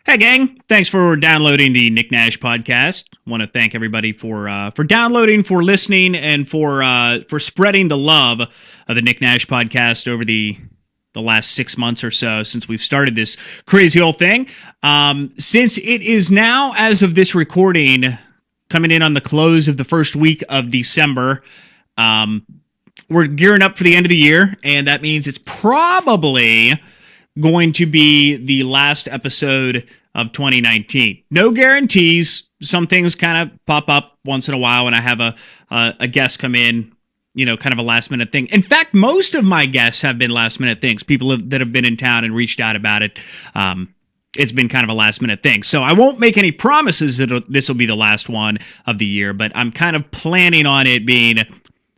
Hey, gang! Thanks for downloading the Nick Nash podcast. Want to thank everybody for downloading, for listening, and for spreading the love of the Nick Nash podcast over the last 6 months or so since we've started this crazy old thing. Since it is now, as of this recording, coming in on the close of the first week of December, we're gearing up for the end of the year, and that means it's probably going to be the last episode of 2019. No guarantees. Some things kind of pop up once in a while when I have a guest come in, kind of a last minute thing. In fact, most of my guests have been last minute things. People that have been in town and reached out about it. It's been kind of a last minute thing. So I won't make any promises that this will be the last one of the year, but I'm kind of planning on it being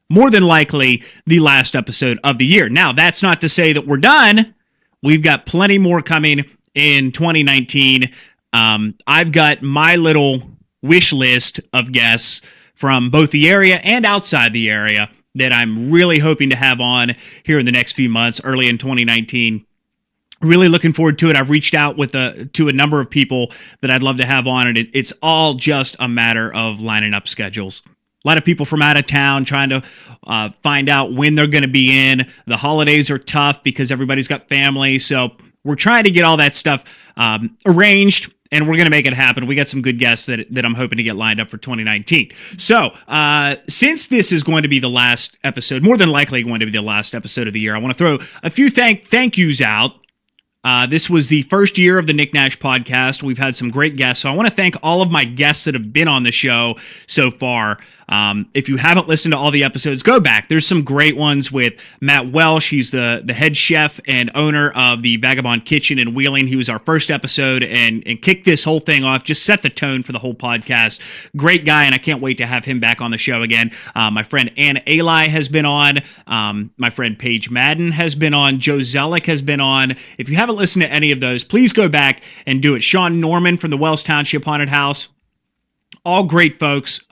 more than likely the last episode of the year. Now, that's not to say that we're done. We've got plenty more coming in 2019. I've got my little wish list of guests from both the area and outside the area that I'm really hoping to have on here in the next few months, early in 2019. Really looking forward to it. I've reached out to a number of people that I'd love to have on, and it's all just a matter of lining up schedules. A lot of people from out of town trying to find out when they're going to be in. The holidays are tough because everybody's got family. So we're trying to get all that stuff arranged, and we're going to make it happen. We got some good guests that I'm hoping to get lined up for 2019. So since this is going to be the last episode, more than likely going to be the last episode of the year, I want to throw a few thank yous out. This was the first year of the Nick Nash podcast. We've had some great guests, so I want to thank all of my guests that have been on the show so far. If you haven't listened to all the episodes, go back. There's some great ones with Matt Welsh. He's the head chef and owner of the Vagabond Kitchen in Wheeling. He was our first episode and kicked this whole thing off, just set the tone for the whole podcast. Great guy, and I can't wait to have him back on the show again. My friend Ann Eli has been on. My friend Paige Madden has been on. Joe Zellick has been on. If you haven't listened to any of those, please go back and do it. Sean Norman from the Wells Township Haunted House. All great folks.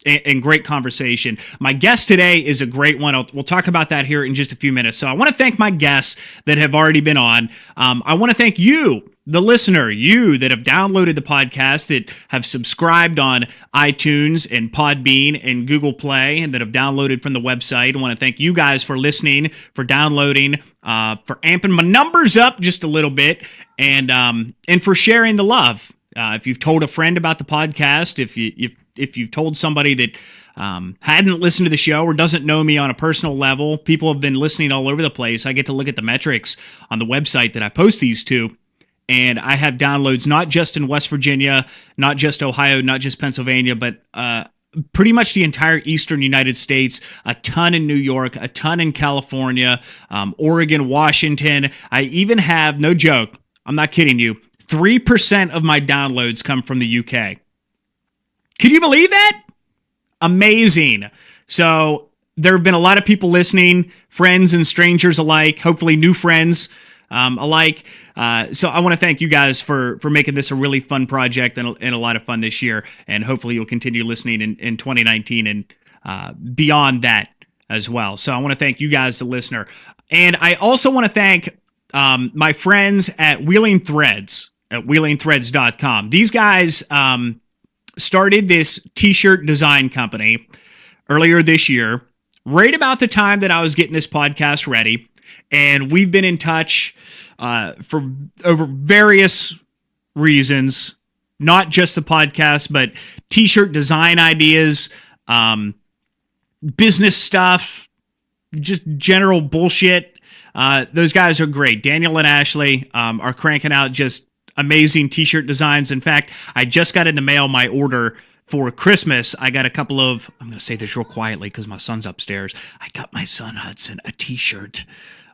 And great conversation. My guest today is a great one. We'll talk about that here in just a few minutes. So I want to thank my guests that have already been on. I want to thank you, the listener, you that have downloaded the podcast, that have subscribed on iTunes and Podbean and Google Play, and that have downloaded from the website. I want to thank you guys for listening, for downloading, for amping my numbers up just a little bit, and for sharing the love. If you've told a friend about the podcast, if you've told somebody that hadn't listened to the show or doesn't know me on a personal level, people have been listening all over the place. I get to look at the metrics on the website that I post these to, and I have downloads not just in West Virginia, not just Ohio, not just Pennsylvania, but pretty much the entire eastern United States, a ton in New York, a ton in California, Oregon, Washington. I even have, no joke, I'm not kidding you, 3% of my downloads come from the UK. Can you believe that? Amazing. So there have been a lot of people listening, friends and strangers alike, hopefully new friends alike. So I want to thank you guys for making this a really fun project and a lot of fun this year. And hopefully you'll continue listening in 2019 and beyond that as well. So I want to thank you guys, the listener. And I also want to thank my friends at Wheeling Threads, at wheelingthreads.com. These guys started this t-shirt design company earlier this year, right about the time that I was getting this podcast ready. And we've been in touch for over various reasons, not just the podcast, but t-shirt design ideas, business stuff, just general bullshit. Those guys are great. Daniel and Ashley are cranking out just amazing t-shirt designs. In fact, I just got in the mail my order for Christmas. I got a couple of, I'm going to say this real quietly because my son's upstairs. I got my son Hudson a t-shirt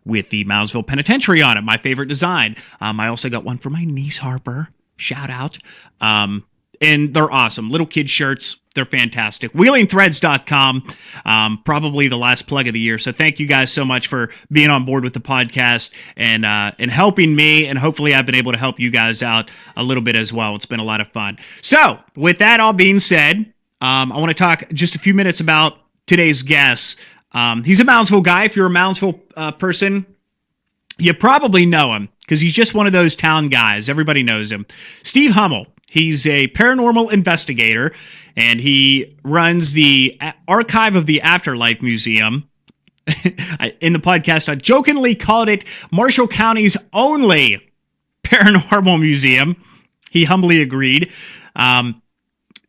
with the Moundsville Penitentiary on it, my favorite design. I also got one for my niece Harper. Shout out. And they're awesome. Little kid shirts. They're fantastic. Wheelingthreads.com, probably the last plug of the year. So thank you guys so much for being on board with the podcast and helping me. And hopefully I've been able to help you guys out a little bit as well. It's been a lot of fun. So with that all being said, I want to talk just a few minutes about today's guest. He's a Moundsville guy. If you're a Moundsville person, you probably know him because he's just one of those town guys. Everybody knows him. Steve Hummel. He's a paranormal investigator, and he runs the Archive of the Afterlife Museum. In the podcast, I jokingly called it Marshall County's only paranormal museum. He humbly agreed.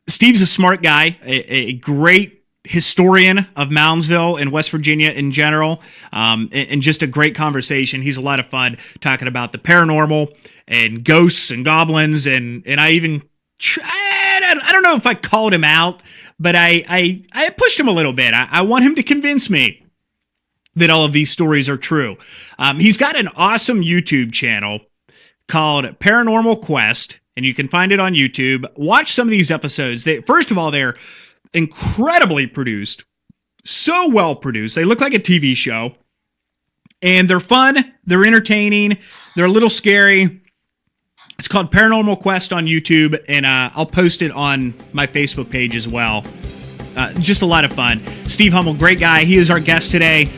Steve's a smart guy, a great historian of Moundsville and West Virginia in general, and just a great conversation. He's a lot of fun talking about the paranormal and ghosts and goblins, and I even I don't know if I called him out, but I pushed him a little bit. I want him to convince me that all of these stories are true. He's got an awesome YouTube channel called Paranormal Quest, and you can find it on YouTube. Watch some of these episodes. First of all, they're incredibly produced, so well produced. They look like a TV show, and they're fun, they're entertaining, they're a little scary. It's called Paranormal Quest on YouTube, and I'll post it on my Facebook page as well. Just a lot of fun. Steve Hummel, great guy. He is our guest today.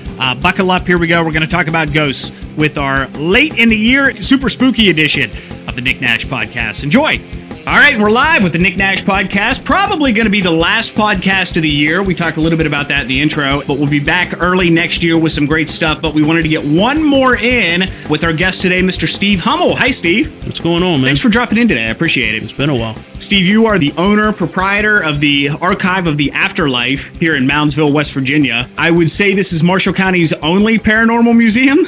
Buckle up, here we go. We're going to talk about ghosts with our late in the year, super spooky edition of the Nick Nash Podcast. Enjoy! All right, we're live with the Nick Nash Podcast. Probably going to be the last podcast of the year. We talked a little bit about that in the intro, but we'll be back early next year with some great stuff. But we wanted to get one more in with our guest today, Mr. Steve Hummel. Hi, Steve. What's going on, man? Thanks for dropping in today. I appreciate it. It's been a while. Steve, you are the owner, proprietor of the Archive of the Afterlife here in Moundsville, West Virginia. I would say this is Marshall County's only paranormal museum.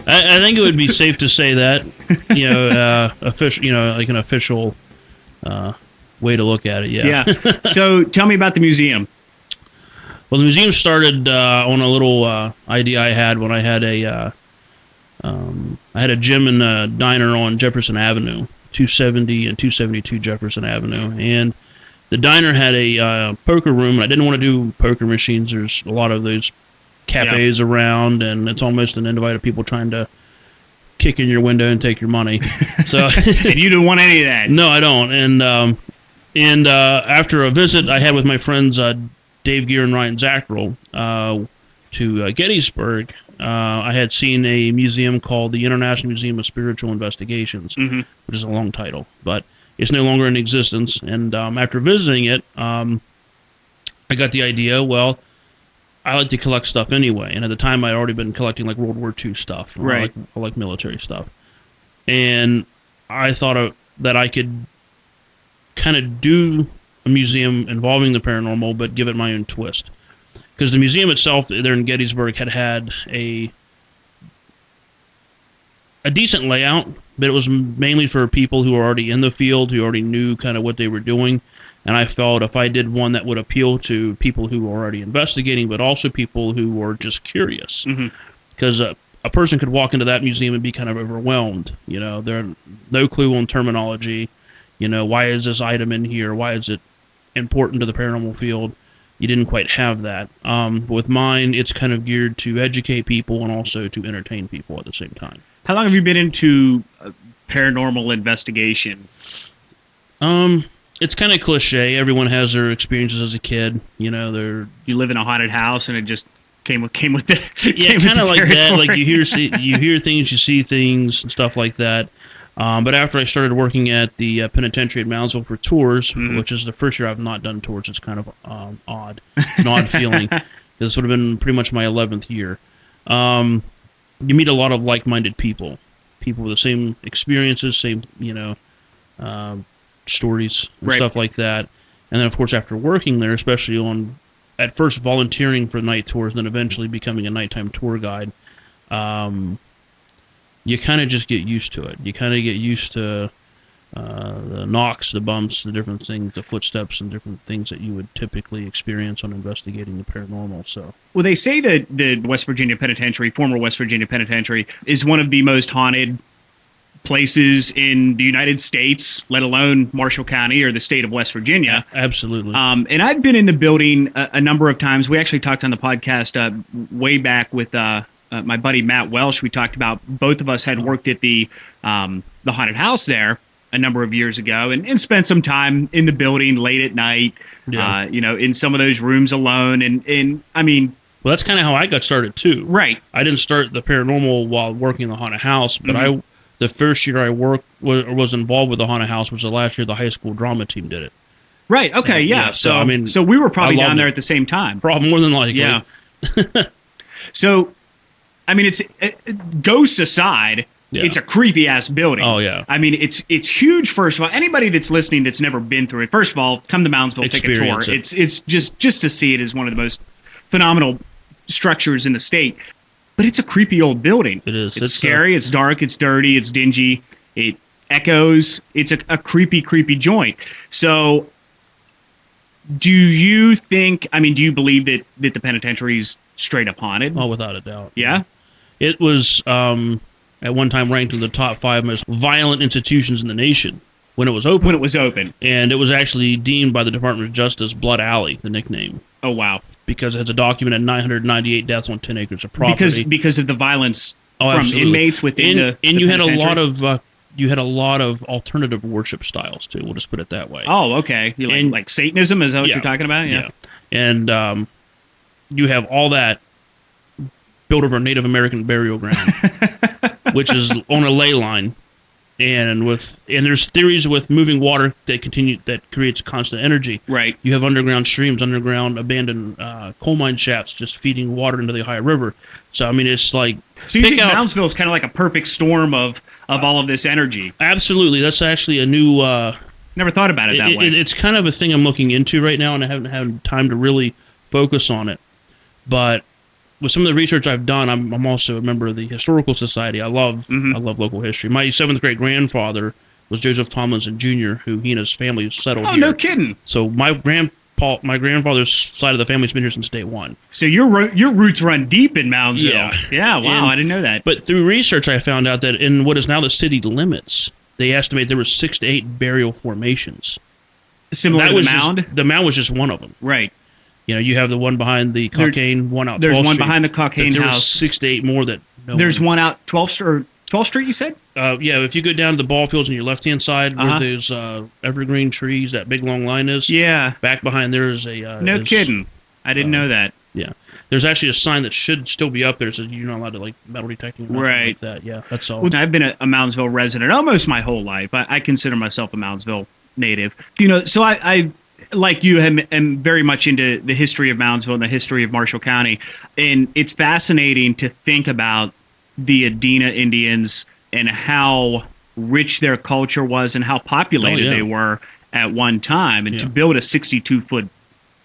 I think it would be safe to say that, official, like an official way to look at it. Yeah. So tell me about the museum. Well, the museum started on a little idea I had when I had a gym and a diner on Jefferson Avenue, 270 and 272 Jefferson Avenue, and the diner had a poker room. I didn't want to do poker machines. There's a lot of those cafes around, and it's almost an invite of people trying to kick in your window and take your money. So and you don't want any of that. No, I don't. And after a visit I had with my friends Dave Gear and Ryan Zackrell to Gettysburg, I had seen a museum called the International Museum of Spiritual Investigations, which is a long title, but it's no longer in existence. And after visiting it, I got the idea, well, I like to collect stuff anyway, and at the time I'd already been collecting like World War II stuff. Right. I like military stuff. And I thought that I could kind of do a museum involving the paranormal, but give it my own twist. Because the museum itself there in Gettysburg had a decent layout, but it was mainly for people who were already in the field, who already knew kind of what they were doing. And I felt if I did one that would appeal to people who were already investigating, but also people who were just curious. Because a person could walk into that museum and be kind of overwhelmed. They're no clue on terminology. Why is this item in here? Why is it important to the paranormal field? You didn't quite have that. With mine, it's kind of geared to educate people and also to entertain people at the same time. How long have you been into paranormal investigation? It's kind of cliche. Everyone has their experiences as a kid. You live in a haunted house, and it just came with it. Yeah, kind of like that. Like you hear things, you see things, and stuff like that. But after I started working at the penitentiary at Moundsville for tours, which is the first year I've not done tours, it's kind of odd. It's an odd feeling. This would have been pretty much my 11th year. You meet a lot of like-minded people with the same experiences, same stories and stuff like that. And then, of course, after working there, especially at first volunteering for night tours, then eventually becoming a nighttime tour guide, you kind of just get used to it. You kind of get used to the knocks, the bumps, the different things, the footsteps, and different things that you would typically experience on investigating the paranormal. So, well, they say that the West Virginia Penitentiary, former West Virginia Penitentiary, is one of the most haunted places in the United States, let alone Marshall County or the state of West Virginia. Absolutely. And I've been in the building a number of times. We actually talked on the podcast way back with my buddy Matt Welsh. We talked about both of us had worked at the haunted house there a number of years ago and spent some time in the building late at night, in some of those rooms alone. And I mean, well, that's kind of how I got started too. Right. I didn't start the paranormal while working in the haunted house, but the first year I worked was involved with the haunted house was the last year the high school drama team did it. Right. Okay. And, yeah. So I mean, so we were probably down there it. at the same time. Probably more than likely. Yeah. So, I mean, it's ghosts aside, it's a creepy ass building. Oh yeah. I mean, it's huge. First of all, anybody that's listening that's never been through it, first of all, come to Moundsville, take a tour. It's just to see it is one of the most phenomenal structures in the state. But it's a creepy old building. It is. It's scary. It's dark. It's dirty. It's dingy. It echoes. It's a creepy joint. So, do you think? I mean, do you believe that the penitentiary is straight up haunted? Oh, without a doubt. Yeah. It was at one time ranked in the top 5 most violent institutions in the nation when it was open. And it was actually deemed by the Department of Justice Blood Alley, the nickname. Oh wow. Because it has a documented 998 deaths on 10 acres of property. Because of the violence from absolutely. Inmates within the you had a penitentiary? lot of alternative worship styles too. We'll just put it that way. Oh, okay. Like Satanism? Is that what you're talking about? Yeah. And you have all that built over Native American burial ground, which is on a ley line. And there's theories with moving water that creates constant energy. Right. You have underground streams, underground abandoned coal mine shafts, just feeding water into the Ohio River. So I mean, it's like so you think Moundsville is kind of like a perfect storm of all of this energy. Absolutely, that's actually a new. Never thought about it that way. It's kind of a thing I'm looking into right now, and I haven't had time to really focus on it. But with some of the research I've done, I'm also a member of the Historical Society. I love local history. My 7th great grandfather was Joseph Tomlinson Jr., who he and his family settled here. Oh, no kidding! So my grandfather's side of the family's been here since day one. So your roots run deep in Moundsville. Yeah. Wow, I didn't know that. But through research, I found out that in what is now the city limits, they estimate there were 6 to 8 burial formations. Similar to the mound. The mound was just one of them. Right. You know, you have the one behind the Cockaigne, one out 12th There's one Street, behind the Cockaigne there house. Was 6 to 8 more that. There's one out 12th Street. You said? Yeah. If you go down to the ball fields on your left hand side, where those evergreen trees, that big long line is. Yeah. Back behind there is a. No kidding. I didn't know that. Yeah. There's actually a sign that should still be up there that says you're not allowed to like metal detecting or right. like that. Yeah. That's all. Well, I've been a Moundsville resident almost my whole life. I consider myself a Moundsville native. You know, so I like you, am very much into the history of Moundsville and the history of Marshall County. And it's fascinating to think about the Adena Indians and how rich their culture was and how populated they were at one time. And to build a 62-foot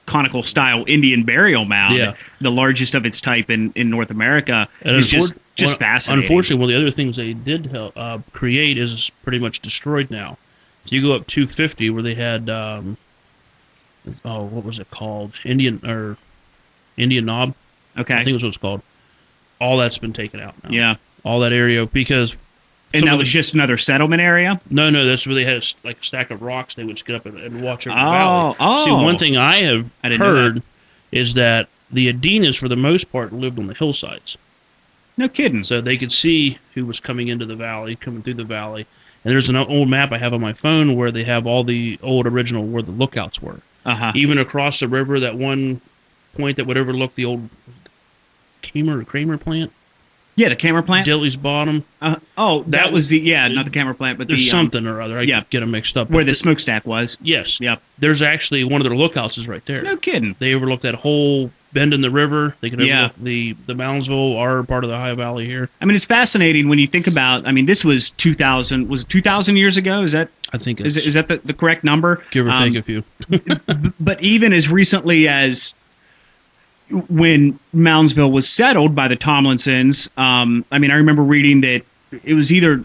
conical style Indian burial mound, the largest of its type in North America, is just fascinating. Unfortunately, one of the other things they did create is pretty much destroyed now. If you go up 250 where they had... what was it called? Indian Knob. Okay. I think that's what it's called. All that's been taken out now. Yeah. All that area because. And that was just another settlement area? No, that's where they had a stack of rocks. They would just get up and watch over the valley. See, one thing I have heard is that the Adenas, for the most part, lived on the hillsides. No kidding. So they could see who was coming into the valley, coming through the valley. And there's an old map I have on my phone where they have all the old original where the lookouts were. Even across the river, that one point that would overlook the old Kramer plant. Yeah, the Kramer plant. Dilly's Bottom. That was not the Kramer plant, but there's something or other. I get them mixed up. Where the smokestack was. Yes. Yep. There's actually one of their lookouts is right there. No kidding. They overlook that whole bend in the river. They can overlook the Moundsville, our part of the Ohio Valley here. I mean, it's fascinating when you think about. I mean, this was 2,000. Was it 2,000 years ago? Is that? I think is that the correct number? Give or take a few. But even as recently as when Moundsville was settled by the Tomlinsons, I mean, I remember reading that it was either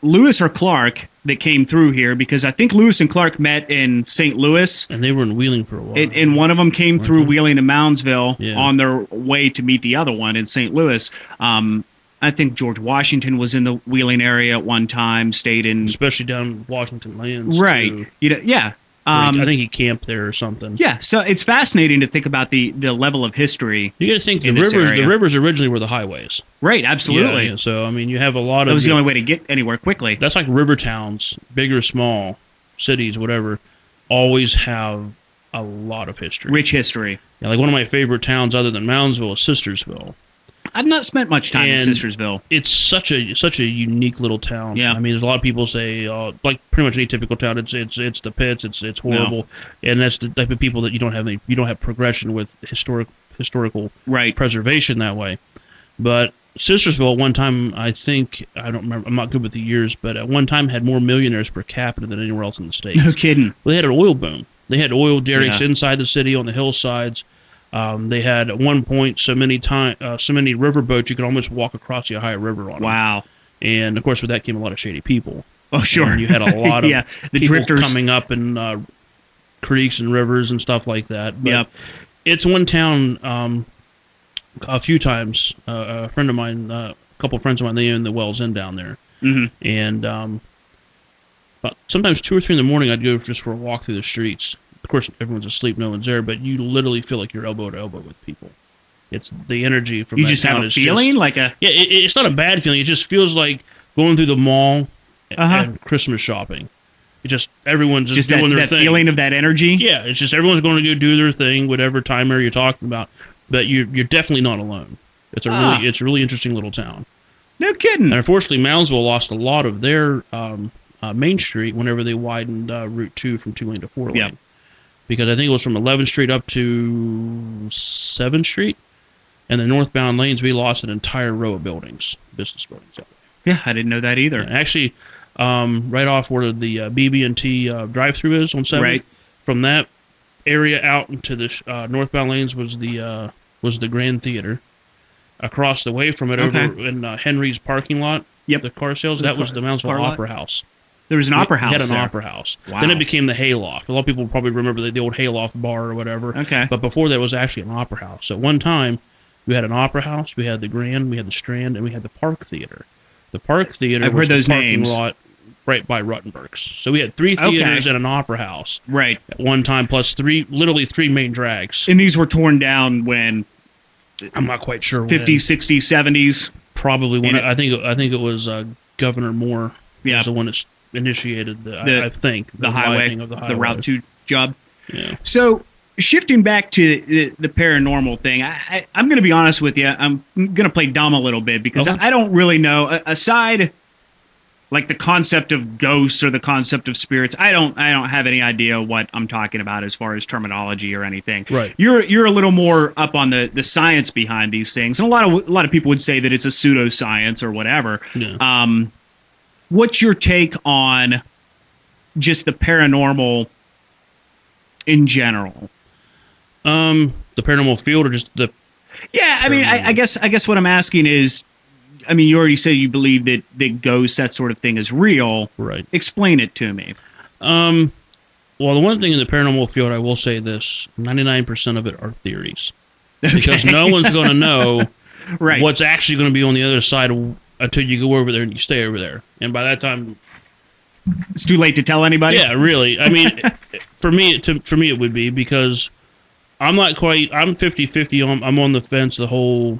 Lewis or Clark that came through here, because I think Lewis and Clark met in St. Louis. And they were in Wheeling for a while. And one of them came through Wheeling to Moundsville on their way to meet the other one in St. Louis. I think George Washington was in the Wheeling area at one time, stayed in... Especially down Washington lands. Right. Too. I think he camped there or something. Yeah, so it's fascinating to think about the level of history. You got to think the rivers originally were the highways. Right, absolutely. Yeah, so I mean, you have a lot of. That was the only way to get anywhere quickly. That's like river towns, big or small, cities, whatever, always have a lot of history. Rich history. Yeah, like one of my favorite towns, other than Moundsville, is Sistersville. I've not spent much time in And Sistersville. It's such a unique little town. Yeah. I mean, there's a lot of people say, like pretty much any typical town, it's the pits, it's horrible, and that's the type of people that you don't have progression with historical Right. preservation that way. But Sistersville at one time, I think, I don't remember, I'm not good with the years, but at one time had more millionaires per capita than anywhere else in the States. No kidding. They had an oil boom. They had oil derricks inside the city on the hillsides. They had at one point so many riverboats you could almost walk across the Ohio River on them. Wow. And of course, with that came a lot of shady people. Oh, sure. And you had a lot of the people drifters coming up in creeks and rivers and stuff like that. But it's one town. A few times, a friend of mine, a couple of friends of mine, they own the Wells Inn down there. Mm-hmm. And but sometimes 2 or 3 in the morning, I'd go just for a walk through the streets. Of course, everyone's asleep, no one's there, but you literally feel like you're elbow to elbow with people. It's the energy from You that just town have a is feeling? just, Like a... Yeah, it's not a bad feeling. It just feels like going through the mall and Christmas shopping. It just, everyone's just doing their thing. That feeling of that energy? Yeah, it's just everyone's going to go do their thing, whatever time area you're talking about. But you're definitely not alone. It's a really interesting little town. No kidding. And unfortunately, Moundsville lost a lot of their Main Street whenever they widened Route 2 from 2-lane to 4-lane. Yep. Because I think it was from 11th Street up to 7th Street. And the northbound lanes, we lost an entire row of buildings, business buildings. Yeah, I didn't know that either. Yeah, actually, right off where the BB&T drive-through is on 7th, Right. from that area out into the northbound lanes was the Grand Theater. Across the way from it, over in Henry's parking lot, the car sales, that was the Moundsville Opera House. There was an opera house. We had an there. opera house. Wow. Then it became the Hayloft. A lot of people probably remember the old Hayloft bar or whatever. Okay. But before that, it was actually an opera house. So at one time, we had an opera house, we had the Grand, we had the Strand, and we had the Park Theater. The Park Theater I've was heard the those parking names. lot right by Ruttenberg's. So we had 3 theaters and an opera house. Right. At one time, plus literally 3 main drags. And these were torn down when... I'm not quite sure 50s, when. 60s, 70s. Probably when I think it was Governor Moore. Yeah. Was the one that initiated the highway, of the highway, the Route 2 job. Yeah. So shifting back to the paranormal thing, I'm going to be honest with you. I'm going to play dumb a little bit because I don't really know. Aside, like the concept of ghosts or the concept of spirits, I don't have any idea what I'm talking about as far as terminology or anything. Right. You're a little more up on the science behind these things, and a lot of people would say that it's a pseudoscience or whatever. Yeah. What's your take on just the paranormal in general? The paranormal field, or just the... Yeah, I mean, I guess what I'm asking is, I mean, you already said you believe that ghosts, that sort of thing, is real. Right. Explain it to me. Well, the one thing in the paranormal field, I will say this: 99% of it are theories, because no one's going to know what's actually going to be on the other side until you go over there and you stay over there. And by that time, it's too late to tell anybody. Yeah, really. I mean, for me, it would be, because I'm not quite. I'm 50-50. I'm on the fence. The whole,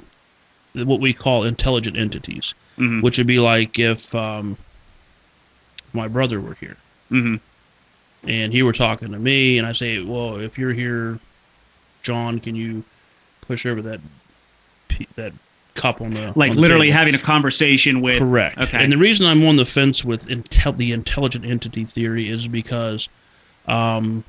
what we call intelligent entities, which would be like if my brother were here, and he were talking to me, and I say, well, if you're here, John, can you push over that cup on the literally table? having a conversation with... Correct. Okay. And the reason I'm on the fence with the intelligent entity theory is because I'm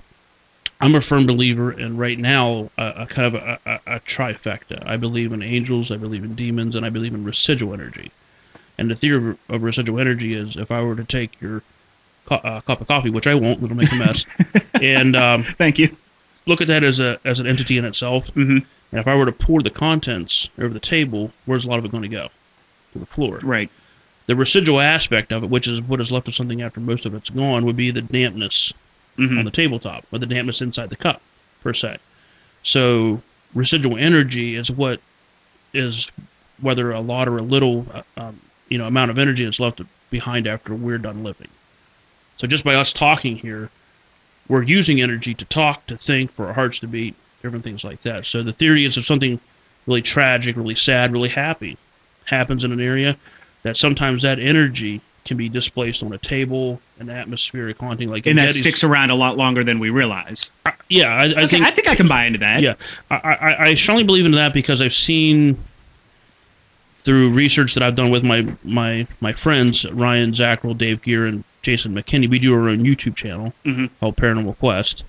a firm believer in, right now, a kind of a trifecta. I believe in angels, I believe in demons, and I believe in residual energy. And the theory of residual energy is, if I were to take your cup of coffee, which I won't, it'll make a mess, and thank you, look at that as an entity in itself. And if I were to pour the contents over the table, where's a lot of it going to go? To the floor. Right. The residual aspect of it, which is what is left of something after most of it's gone, would be the dampness on the tabletop, or the dampness inside the cup, per se. So residual energy is what is, whether a lot or a little amount of energy is left behind after we're done living. So just by us talking here, we're using energy to talk, to think, for our hearts to beat, different things like that. So the theory is, if something really tragic, really sad, really happy happens in an area, that sometimes that energy can be displaced on a table, an atmospheric haunting, like, and that sticks around a lot longer than we realize. I think I can buy into that. Yeah, I strongly believe in that, because I've seen through research that I've done with my friends, Ryan Zackrell, Dave Gear, and Jason McKinney, we do our own YouTube channel called Paranormal Quest.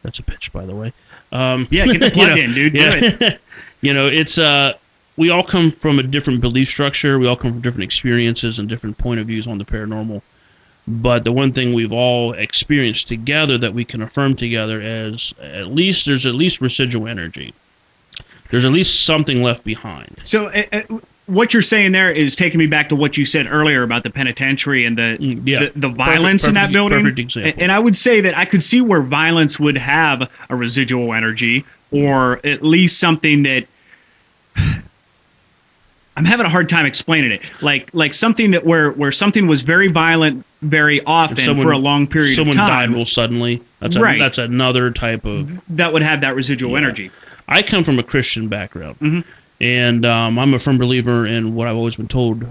That's a pitch, by the way. Yeah, get the plug in, dude. Yeah. Do it. It's we all come from a different belief structure. We all come from different experiences and different point of views on the paranormal. But the one thing we've all experienced together that we can affirm together is there's at least residual energy. There's at least something left behind. So what you're saying there is taking me back to what you said earlier about the penitentiary and the violence in that building. Perfect example. And I would say that I could see where violence would have a residual energy, or at least something that I'm having a hard time explaining it. Like something that where something was very violent very often for a long period of time. Someone died real suddenly. That's another type of... That would have that residual energy. I come from a Christian background. And I'm a firm believer in what I've always been told,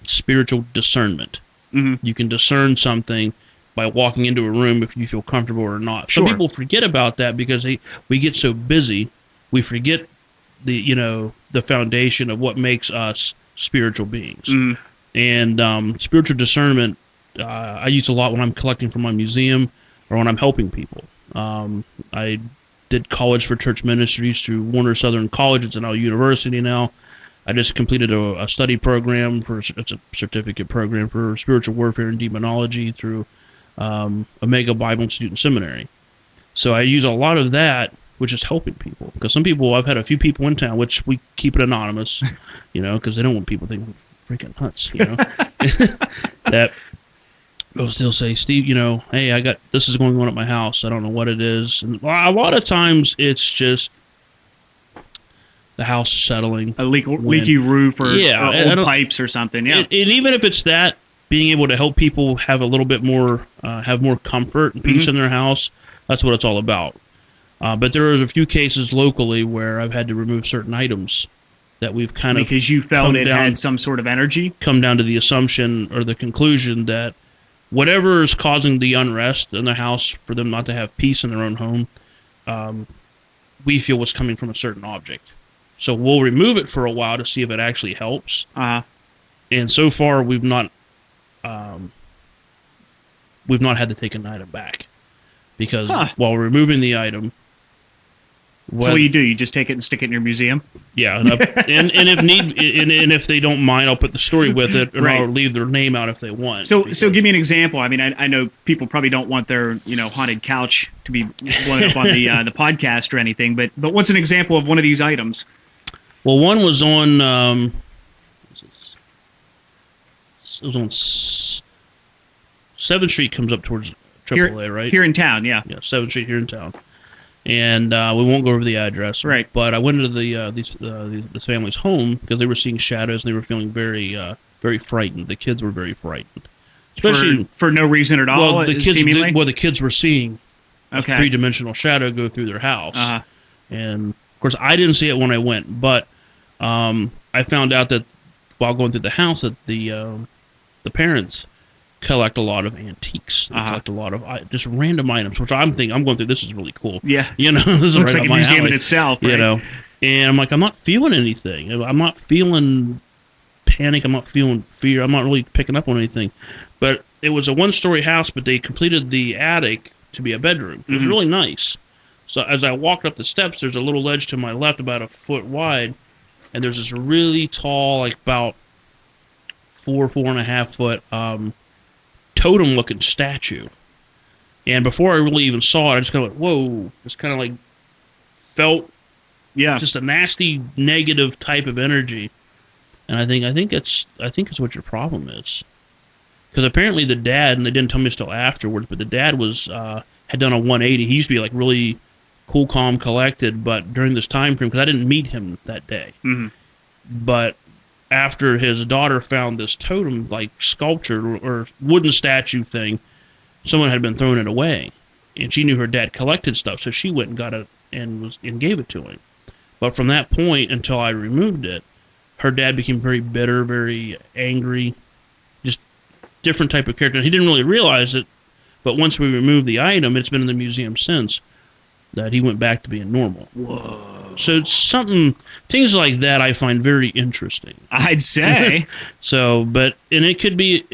spiritual discernment. You can discern something by walking into a room if you feel comfortable or not. Sure. Some people forget about that because we get so busy, we forget the foundation of what makes us spiritual beings. And spiritual discernment, I use a lot when I'm collecting from my museum or when I'm helping people. I did college for church ministries through Warner Southern College. It's now a university now. I just completed a study program it's a certificate program for spiritual warfare and demonology through Omega Bible Institute and Seminary. So I use a lot of that, which is helping people. Because I've had a few people in town, which we keep it anonymous, because they don't want people thinking freaking nuts, that they'll say, Steve, hey, this is going on at my house. I don't know what it is. And a lot of times it's just the house settling. A leaky roof or old pipes or something, yeah. And even if it's that, being able to help people have a little bit more, have more comfort and peace in their house, that's what it's all about. But there are a few cases locally where I've had to remove certain items that we've kind of... Because you felt it had some sort of energy? Come down to the assumption or the conclusion that whatever is causing the unrest in their house for them not to have peace in their own home, we feel was coming from a certain object. So we'll remove it for a while to see if it actually helps. And so far, we've not had to take an item back because while removing the item. So what do? You just take it and stick it in your museum? Yeah, and if they don't mind, I'll put the story with it, and I'll leave their name out if they want. So give me an example. I mean, I know people probably don't want their haunted couch to be blown up on the podcast or anything, but what's an example of one of these items? Well, one was on it was on 7th Street, comes up towards AAA, right? Here in town, yeah. Yeah, 7th Street here in town. And we won't go over the address. Right. But I went into this family's home because they were seeing shadows and they were feeling very, very frightened. The kids were very frightened. Especially for no reason at all, well, the kids were seeing a 3-dimensional shadow go through their house. And, of course, I didn't see it when I went, but I found out that while going through the house that the parents collect a lot of antiques. They collect a lot of just random items, which I'm going through, this is really cool. Yeah. This is looks right like a museum in itself, right? And I'm like, I'm not feeling anything. I'm not feeling panic. I'm not feeling fear. I'm not really picking up on anything. But it was a 1-story house, but they completed the attic to be a bedroom. It was really nice. So as I walked up the steps, there's a little ledge to my left about a foot wide, and there's this really tall, like about 4.5 foot totem-looking statue. And before I really even saw it, I just kind of went, whoa. Just kind of like felt just a nasty, negative type of energy. And I think it's what your problem is. Because apparently the dad, and they didn't tell me this till afterwards, but the dad was had done a 180. He used to be like really cool, calm, collected, but during this time frame, because I didn't meet him that day. But after his daughter found this totem, like sculpture or wooden statue thing, someone had been throwing it away, and she knew her dad collected stuff, so she went and got it and gave it to him. But from that point until I removed it, her dad became very bitter, very angry, just different type of character. He didn't really realize it, but once we removed the item, it's been in the museum since. that he went back to being normal. Whoa. So it's things like that I find very interesting. I'd say. So, and it could be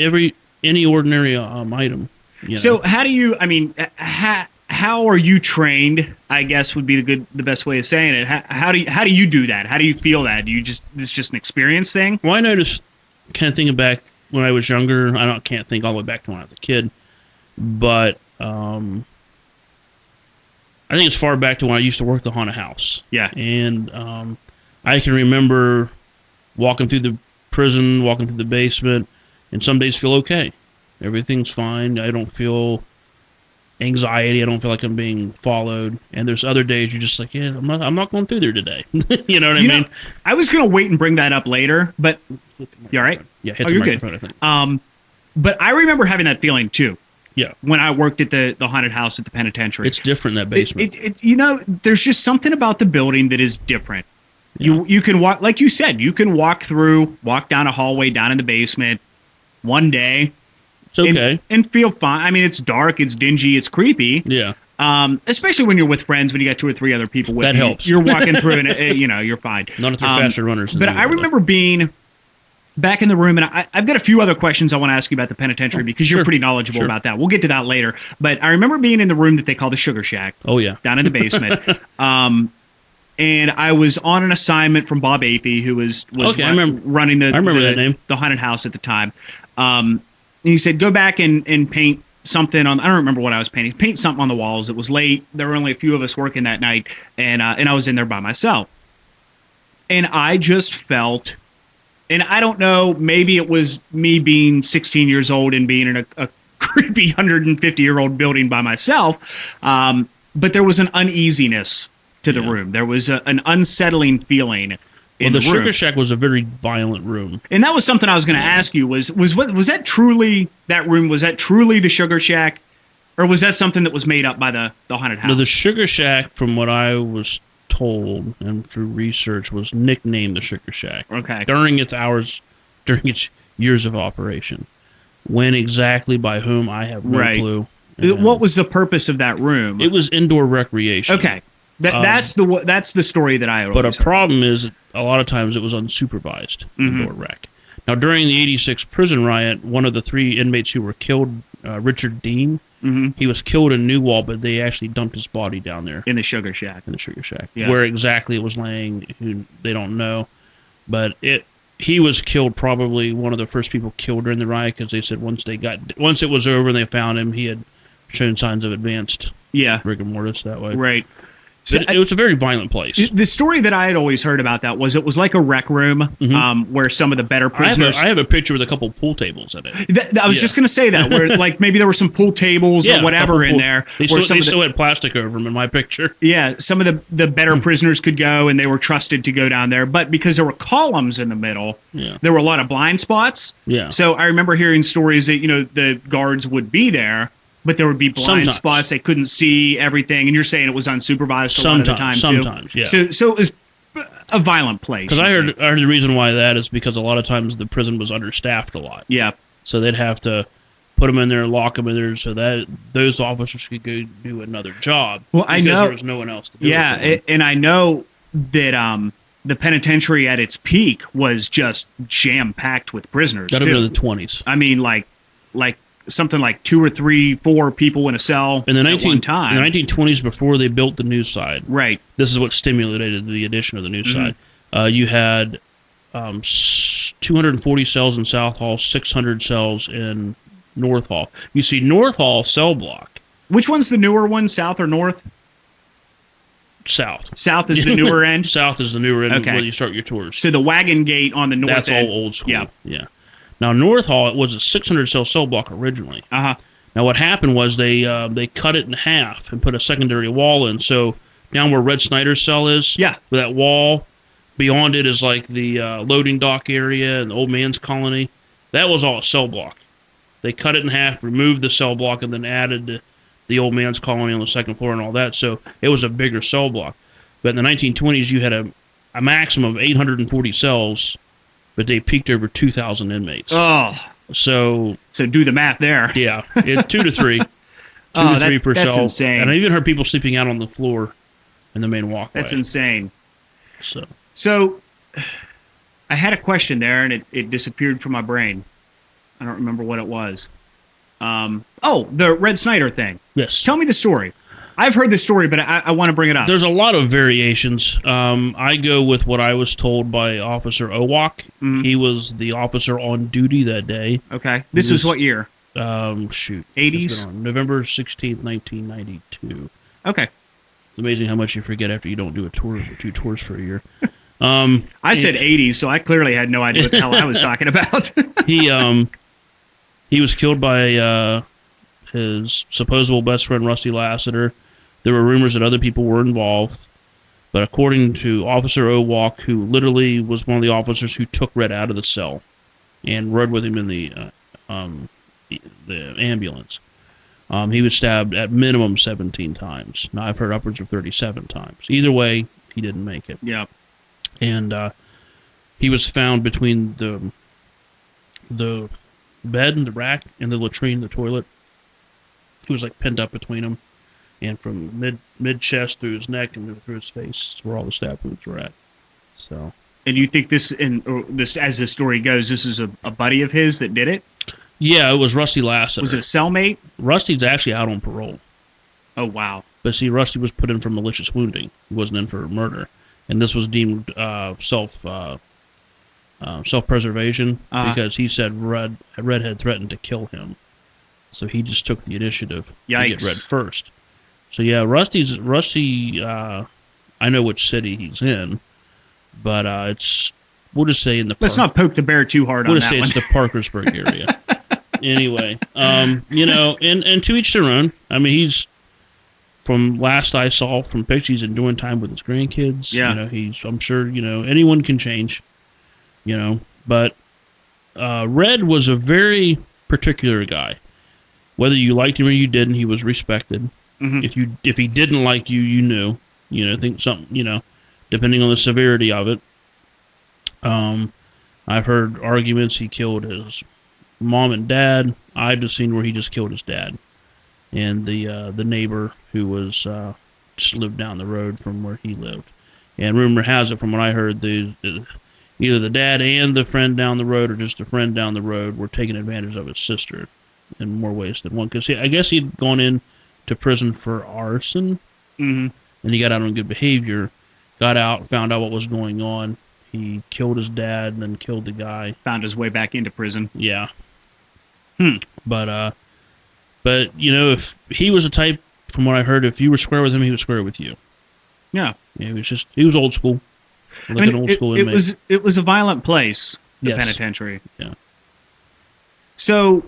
any ordinary item. So how do you, I mean, how are you trained, I guess would be the best way of saying it. How do you do that? How do you feel that? This is just an experience thing? Well, I noticed, kind of thinking back when I was younger, can't think all the way back to when I was a kid, but I think it's far back to when I used to work the haunted house. Yeah. And I can remember walking through the prison, walking through the basement, and some days feel okay. Everything's fine. I don't feel anxiety. I don't feel like I'm being followed. And there's other days you're just like, yeah, I'm not going through there today. You know what I mean? I was going to wait and bring that up later, but you all right? Yeah, hit the microphone, I think. But I remember having that feeling too. Yeah. When I worked at the haunted house at the penitentiary. It's different in that basement. There's just something about the building that is different. Yeah. You can walk, like you said, you can walk down a hallway down in the basement one day. It's okay. And feel fine. I mean, it's dark, it's dingy, it's creepy. Yeah. Especially when you're with friends, when you got 2 or 3 other people with you. That helps. You're walking through and, you're fine. Not if they're faster runners. But I remember being back in the room, and I've got a few other questions I want to ask you about the penitentiary because you're pretty knowledgeable about that. We'll get to that later. But I remember being in the room that they call the Sugar Shack. Oh, yeah. Down in the basement. And I was on an assignment from Bob Athey, who was running the haunted house at the time. And he said, go back and paint something on. I don't remember what I was painting. Paint something on the walls. It was late. There were only a few of us working that night, and I was in there by myself. And I just felt, and I don't know, maybe it was me being 16 years old and being in a creepy 150-year-old building by myself, but there was an uneasiness to the room. There was an unsettling feeling. The Sugar Shack was a very violent room, and that was something I was going to ask you. Was that truly that room? Was that truly the Sugar Shack, or was that something that was made up by the haunted house? No, the Sugar Shack, from what I was told and through research, was nicknamed the Sugar Shack. Okay. During its years of operation. When exactly by whom, I have no clue. What was the purpose of that room? It was indoor recreation. Okay. That's the story that I always But a problem is, a lot of times it was unsupervised indoor rec. Now, during the 86 prison riot, one of the 3 inmates who were killed, Richard Dean, he was killed in Newhall, but they actually dumped his body down there. In the Sugar Shack. Yeah. Where exactly it was laying, they don't know. But he was killed, probably one of the first people killed during the riot, because they said once it was over and they found him, he had shown signs of advanced rigor mortis that way. Right. So it was a very violent place. The story that I had always heard about that was it was like a rec room where some of the better prisoners... I have a picture with a couple pool tables in it. I was just going to say that, where like maybe there were some pool tables or whatever in there. They still had plastic over them in my picture. Yeah, some of the better prisoners could go, and they were trusted to go down there. But because there were columns in the middle, there were a lot of blind spots. Yeah. So I remember hearing stories that the guards would be there, but there would be blind spots. They couldn't see everything. And you're saying it was unsupervised a lot of the time, too? Sometimes, yeah. So it was a violent place. Because I heard the reason why that is because a lot of times the prison was understaffed a lot. Yeah. So they'd have to put them in there, lock them in there, so that those officers could go do another job. Well, I know. Because there was no one else to do it. Yeah, and I know that the penitentiary at its peak was just jam-packed with prisoners, That would have been in the 20s. I mean, like something like 2 or 3, 4 people in a cell at one time. In the 1920s, before they built the new side. Right. This is what stimulated the addition of the new side. You had 240 cells in South Hall, 600 cells in North Hall. You see North Hall cell block. Which one's the newer one, South or North? South. South is the newer end? South is the newer end where you start your tours. So the wagon gate on the north end. That's all old school. Yeah. Now, North Hall, it was a 600-cell block originally. Uh-huh. Now, what happened was they cut it in half and put a secondary wall in. So down where Red Snyder's cell is, with that wall, beyond it is like the loading dock area and the old man's colony. That was all a cell block. They cut it in half, removed the cell block, and then added the old man's colony on the second floor and all that. So it was a bigger cell block. But in the 1920s, you had a maximum of 840 cells, but they peaked over 2,000 inmates. Oh. So do the math there. Yeah, it's 2 to 3. to 3 per that's cell. insane. And I even heard people sleeping out on the floor in the main walkway. That's insane. So I had a question there, and it disappeared from my brain. I don't remember what it was. The Red Snyder thing. Yes. Tell me the story. I've heard the story, but I want to bring it up. There's a lot of variations. I go with what I was told by Officer Owak. Mm-hmm. He was the officer on duty that day. Okay. This was what year? 80s? November 16th, 1992. Okay. It's amazing how much you forget after you don't do a tour or 2 tours for a year. I said 80s, so I clearly had no idea what the hell I was talking about. He was killed by his supposable best friend, Rusty Lassiter. There were rumors that other people were involved. But according to Officer Owak, who literally was one of the officers who took Red out of the cell and rode with him in the ambulance, he was stabbed at minimum 17 times. Now, I've heard upwards of 37 times. Either way, he didn't make it. Yeah. And he was found between the bed and the rack and the latrine, the toilet. He was like pinned up between them, and from mid chest through his neck and through his face, where all the stab wounds were at. So. And you think this, as the story goes, this is a buddy of his that did it? Yeah, it was Rusty Lassiter. Was it a cellmate? Rusty's actually out on parole. Oh wow! But see, Rusty was put in for malicious wounding. He wasn't in for murder, and this was deemed self-preservation because he said Red had threatened to kill him. So he just took the initiative to get Red first. So yeah, Rusty. I know which city he's in, but we'll just say in the. Let's not poke the bear too hard. We'll on just that say one. It's the Parkersburg area. Anyway, and to each their own. I mean, he's from last I saw from pictures, enjoying time with his grandkids. Yeah. I'm sure anyone can change. But Red was a very particular guy. Whether you liked him or you didn't, he was respected. Mm-hmm. If he didn't like you, you knew. Think something. Depending on the severity of it. I've heard arguments he killed his mom and dad. I've just seen where he just killed his dad, and the neighbor who was just lived down the road from where he lived. And rumor has it, from what I heard, either the dad and the friend down the road, or just a friend down the road, were taking advantage of his sister in more ways than one. Because I guess he'd gone into prison for arson, and he got out on good behavior, got out, found out what was going on. He killed his dad and then killed the guy. Found his way back into prison. Yeah. But if he was a type, from what I heard, if you were square with him, he was square with you. Yeah. He was old school. Like an old school inmate. It was a violent place, the penitentiary. Yeah. So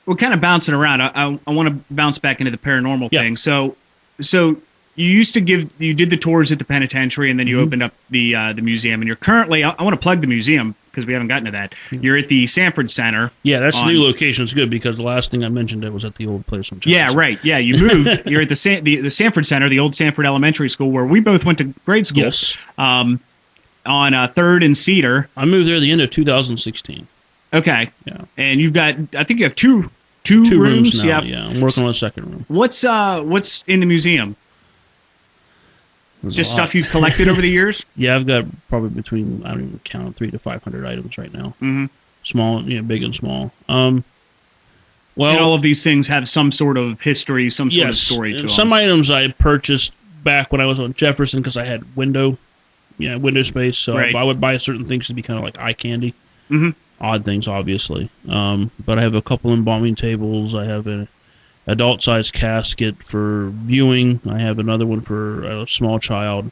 we're kind of bouncing around. I want to bounce back into the paranormal thing. So you did the tours at the penitentiary, and then you opened up the museum, and you're currently, I want to plug the museum because we haven't gotten to that. You're at the Sanford Center. Yeah, that's a new location. It's good because the last thing I mentioned was at the old place. Yeah, right. Yeah, you moved. You're at the Sanford Center, the old Sanford Elementary School, where we both went to grade school. Yes. On 3rd and Cedar. I moved there at the end of 2016. Okay. Yeah. And I think you have two rooms now. Yeah, I'm working on a second room. What's in the museum? Just stuff you've collected over the years? Yeah, I've got probably between, I don't even count, 300 to 500 items right now. Mm-hmm. Small, big and small. And all of these things have some sort of history, some sort of story to them. Some items I purchased back when I was on Jefferson because I had window space. So I would buy certain things to be kind of like eye candy. Mm-hmm. Odd things, obviously. But I have a couple embalming tables. I have an adult-sized casket for viewing. I have another one for a small child.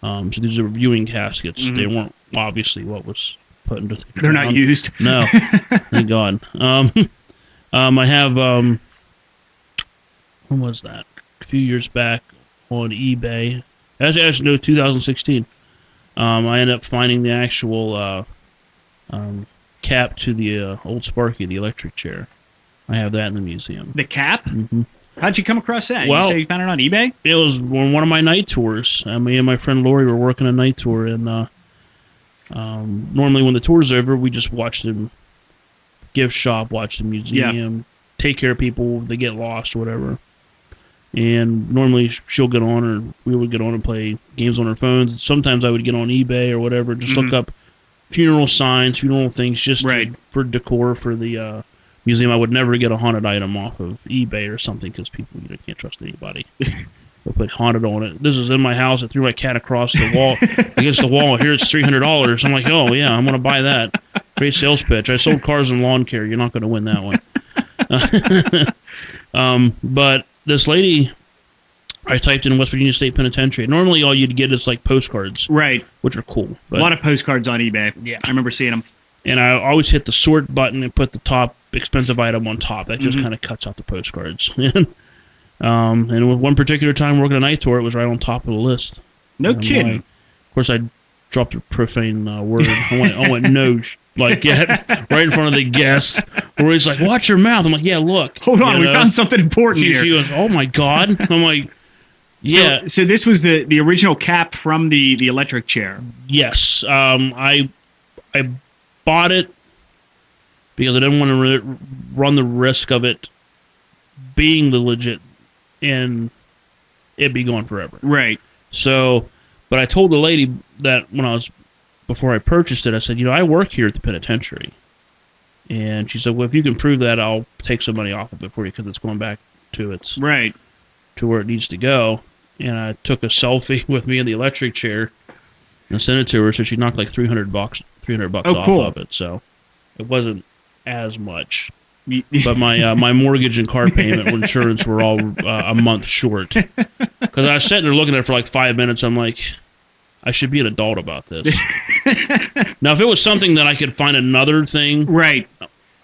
So these are viewing caskets. Mm-hmm. They weren't obviously what was put into the ground. They're not used. No, thank God. I have, when was that? A few years back on eBay. Actually, no, 2016. I ended up finding the actual cap to the old Sparky, the electric chair. I have that in the museum. The cap? Mm-hmm. How'd you come across that? Well, you say you found it on eBay? It was on one of my night tours. Me and my friend Lori were working a night tour, and normally when the tour's over, we just watch the gift shop, watch the museum, take care of people if they get lost or whatever. And normally she'll get on, or we would get on and play games on our phones. Sometimes I would get on eBay or whatever, just look up funeral signs, funeral things, just for decor for the museum. I would never get a haunted item off of eBay or something because people can't trust anybody. They'll put haunted on it. This is in my house. I threw my cat across the wall, against the wall. Here it's $300. I'm like, oh yeah, I'm gonna buy that. Great sales pitch. I sold cars and lawn care. You're not gonna win that one. But this lady, I typed in West Virginia State Penitentiary. Normally, all you'd get is like postcards, right? Which are cool. But, a lot of postcards on eBay. Yeah, I remember seeing them. And I always hit the sort button and put the top expensive item on top. That just kind of cuts out the postcards. And with one particular time working a night tour, it was right on top of the list. No kidding. Of course, I dropped a profane word. I went no. Like, right in front of the guest, where he's like, watch your mouth. I'm like, yeah, look. Hold on, we found something important here. She goes, oh my God. I'm like, yeah. So this was the original cap from the electric chair. Yes. I bought it because I didn't want to run the risk of it being the legit and it be gone forever. Right. So, but I told the lady that before I purchased it, I said, I work here at the penitentiary. And she said, well, if you can prove that, I'll take some money off of it for you because it's going back to to where it needs to go. And I took a selfie with me in the electric chair and sent it to her, so she knocked like $300 off of it. So it wasn't as much. But my mortgage and car payment and insurance were all a month short. Because I was sitting there looking at it for like 5 minutes. I'm like, I should be an adult about this. Now, if it was something that I could find another thing, right?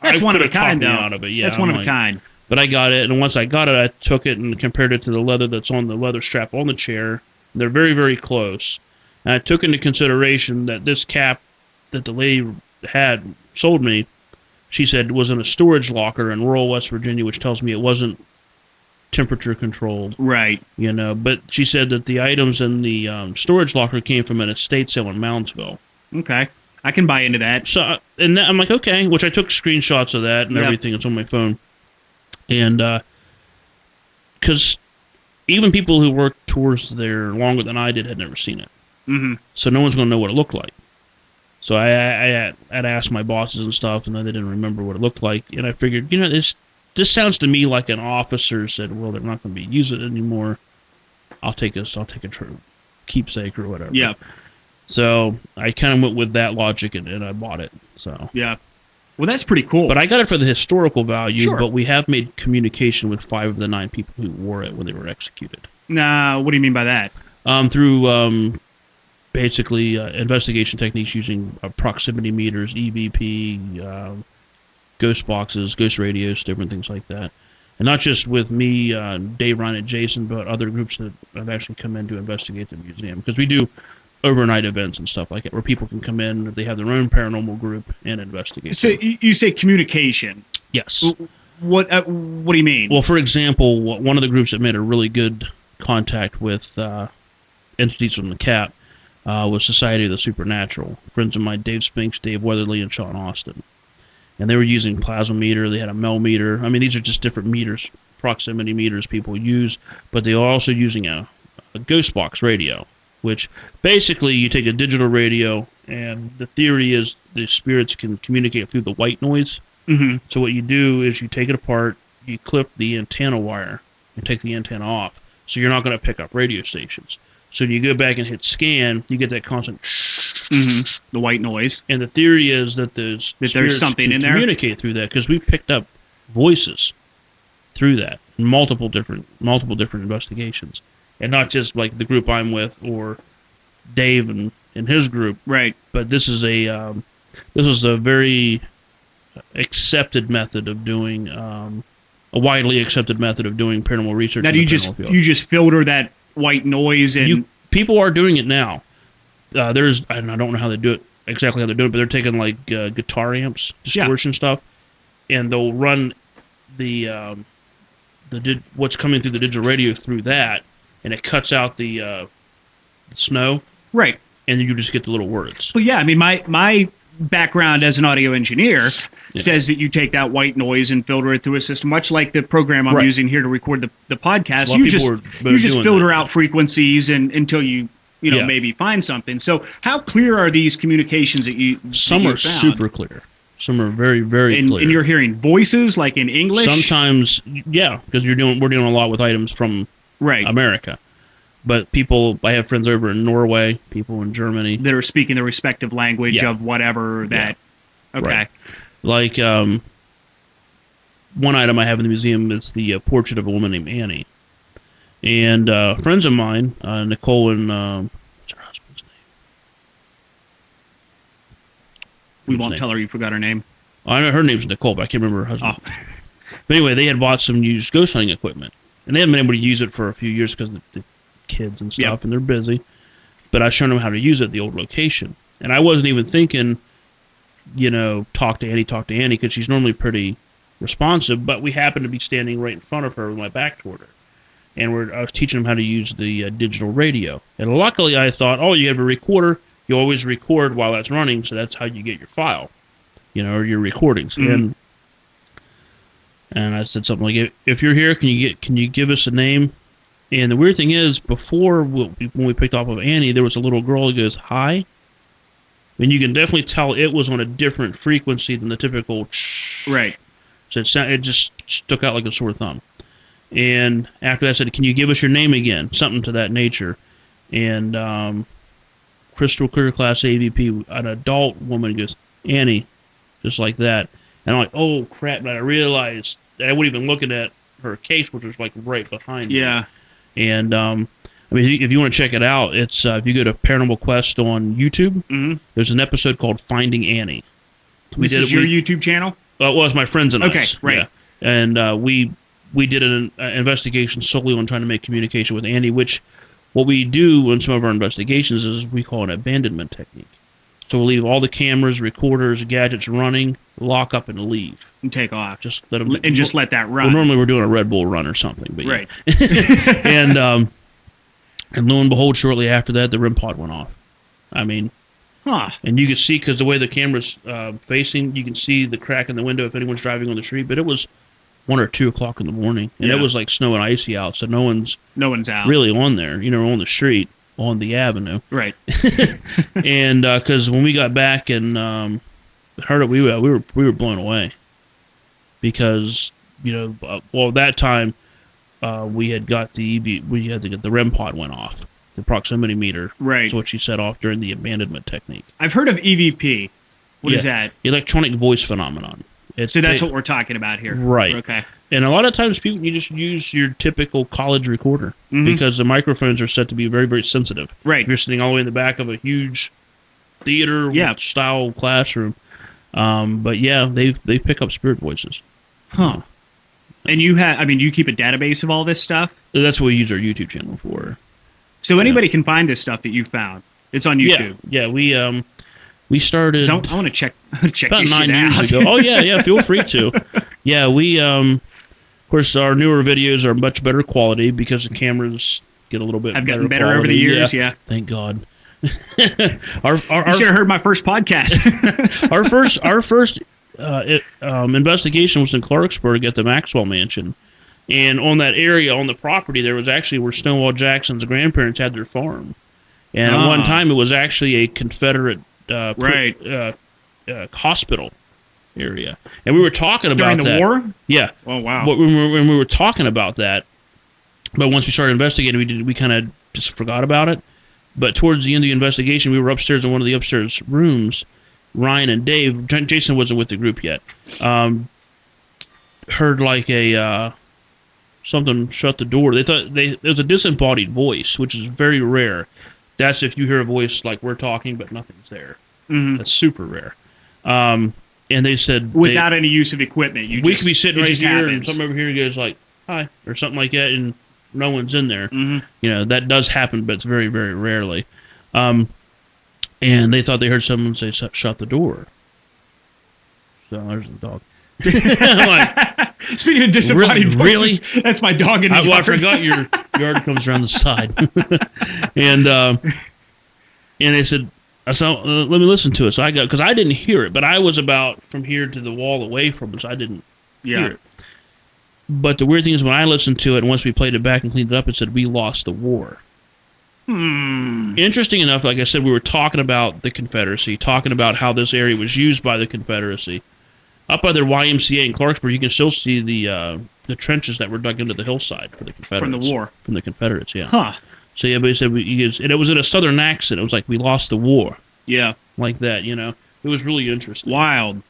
That's one of a kind, though. Out of it. Yeah, that's one of a kind. But I got it, and once I got it, I took it and compared it to the leather that's on the leather strap on the chair. They're very, very close. And I took into consideration that this cap that the lady had sold me, she said was in a storage locker in rural West Virginia, which tells me it wasn't temperature controlled. Right. But she said that the items in the storage locker came from an estate sale in Moundsville. Okay. I can buy into that. So, and I'm like, okay, which I took screenshots of that and everything. It's on my phone. And, because even people who worked tours there longer than I did had never seen it. Mm-hmm. So no one's going to know what it looked like. So I had asked my bosses and stuff, and they didn't remember what it looked like. And I figured, this sounds to me like an officer said, well, they're not going to be using it anymore. I'll take a keepsake or whatever. Yeah. So I kind of went with that logic, and I bought it. So yeah. Well, that's pretty cool. But I got it for the historical value, sure. But we have made communication with 5 of the 9 people who wore it when they were executed. Nah, what do you mean by that? Through basically investigation techniques using proximity meters, EVP, ghost boxes, ghost radios, different things like that. And not just with me, Dave, Ryan, and Jason, but other groups that have actually come in to investigate the museum. Because we do overnight events and stuff like that, where people can come in, they have their own paranormal group, and investigate. So you say communication. Yes. What do you mean? Well, for example, one of the groups that made a really good contact with entities from the CAP was Society of the Supernatural. Friends of mine, Dave Spinks, Dave Weatherly, and Sean Austin. And they were using plasma meter. They had a Mel meter. I mean, these are just different meters, proximity meters people use. But they are also using a ghost box radio, which basically you take a digital radio, and the theory is the spirits can communicate through the white noise. Mm-hmm. So what you do is you take it apart, you clip the antenna wire, and take the antenna off. So you're not going to pick up radio stations. So when you go back and hit scan, you get that constant the white noise. And the theory is that there's something in there. Communicate through that, because we picked up voices through that in multiple different investigations, and not just like the group I'm with or Dave and his group. Right. But this is a very accepted method of doing a widely accepted method of doing paranormal research. Now, do you just filter that white noise, and people are doing it now. I don't know how they do it exactly how they're doing it, but they're taking like guitar amps, distortion stuff, and they'll run the what's coming through the digital radio through that, and it cuts out the snow, right, and then you just get the little words. Well, yeah, I mean my background as an audio engineer says that you take that white noise and filter it through a system, much like the program I'm using here to record the podcast. You just filter out frequencies until you maybe find something. So how clear are these communications that you Some are super clear. Some are very, very clear. And you're hearing voices like in English? Sometimes, yeah, because we're dealing a lot with items from America. But I have friends over in Norway, people in Germany. That are speaking the respective language of whatever that... Yeah. Okay. Right. Like, one item I have in the museum is the portrait of a woman named Annie. And friends of mine, Nicole and... what's her husband's name? We won't tell her you forgot her name. I know her name's Nicole, but I can't remember her husband. Oh. But anyway, they had bought some used ghost hunting equipment. And they hadn't been able to use it for a few years because the kids and stuff, and they're busy. But I showed them how to use it at the old location. And I wasn't even thinking, talk to Annie, because she's normally pretty responsive, but we happened to be standing right in front of her with my back toward her. And I was teaching them how to use the digital radio. And luckily I thought, you have a recorder, you always record while that's running, so that's how you get your file, or your recordings. Mm-hmm. And I said something like, if you're here, can you give us a name? And the weird thing is, before when we picked off of Annie, there was a little girl who goes, hi. And you can definitely tell it was on a different frequency than the typical right. So it just stuck out like a sore thumb. And after that, I said, can you give us your name again? Something to that nature. And crystal clear class AVP, an adult woman goes, Annie, just like that. And I'm like, oh, crap. And I realized that I wasn't even looking at her case, which was like right behind me. Yeah. And, if you want to check it out, it's if you go to Paranormal Quest on YouTube, there's an episode called Finding Annie. This is your YouTube channel? Well, it's my friends and us. Okay, right. Yeah. And we did an investigation solely on trying to make communication with Annie, which what we do in some of our investigations is we call an abandonment technique. So we'll leave all the cameras, recorders, gadgets running, lock up, and leave. And take off. Just let them... And just let that run. Well, normally we're doing a Red Bull run or something. But right. Yeah. And lo and behold, shortly after that, the REM pod went off. I mean... Huh. And you can see, because the way the camera's facing, you can see the crack in the window if anyone's driving on the street. But it was 1 or 2 o'clock in the morning. And it was like snow and icy out, so no one's out. Really on there, on the street. On the avenue, right? And because when we got back and heard it, we were blown away. Because at that time we had got the REM pod went off, the proximity meter. Right. That's what she set off during the abandonment technique. I've heard of EVP. What is that? Electronic voice phenomenon. So that's what we're talking about here. Right. Okay. And a lot of times you just use your typical college recorder because the microphones are set to be very, very sensitive. Right. If you're sitting all the way in the back of a huge theater style classroom. But yeah, they pick up spirit voices. Huh. And do you keep a database of all this stuff? That's what we use our YouTube channel for. So anybody can find this stuff that you found. It's on YouTube. Yeah, we started... So I want to check about 9 years ago. Oh, yeah, feel free to. Yeah, we, of course, our newer videos are much better quality because the cameras get a little bit I've gotten better over the years, yeah. Thank God. You should have heard my first podcast. our first investigation was in Clarksburg at the Maxwell Mansion. And on that area, on the property, there was actually where Stonewall Jackson's grandparents had their farm. And at one time, it was actually a Confederate hospital area, and we were talking about during the war. Yeah. Oh wow. When we were talking about that, but once we started investigating, we kind of just forgot about it. But towards the end of the investigation, we were upstairs in one of the upstairs rooms. Ryan and Dave, Jason wasn't with the group yet, heard like a something shut the door. They thought there was a disembodied voice, which is very rare. That's if you hear a voice like we're talking, but nothing's there. Mm-hmm. That's super rare. And they said... Without any use of equipment. We could be sitting right here, and someone over here goes like, hi, or something like that, and no one's in there. Mm-hmm. That does happen, but it's very, very rarely. And they thought they heard someone say, shut the door. So there's the dog. I'm like, speaking of disembodied voices, really? That's my dog in the yard. Well, I forgot your yard comes around the side. And they said, So let me listen to it. So I got, because I didn't hear it, but I was about from here to the wall away from it, so I didn't hear it. But the weird thing is when I listened to it, and once we played it back and cleaned it up, it said, "We lost the war." Interesting enough, like I said, we were talking about the Confederacy, talking about how this area was used by the Confederacy. Up by their YMCA in Clarksburg, you can still see the trenches that were dug into the hillside for the Confederates. From the war. From the Confederates, yeah. Huh. So yeah, but he said, and it was in a southern accent. It was like, "We lost the war." Yeah. Like that, you know. It was really interesting. Wild.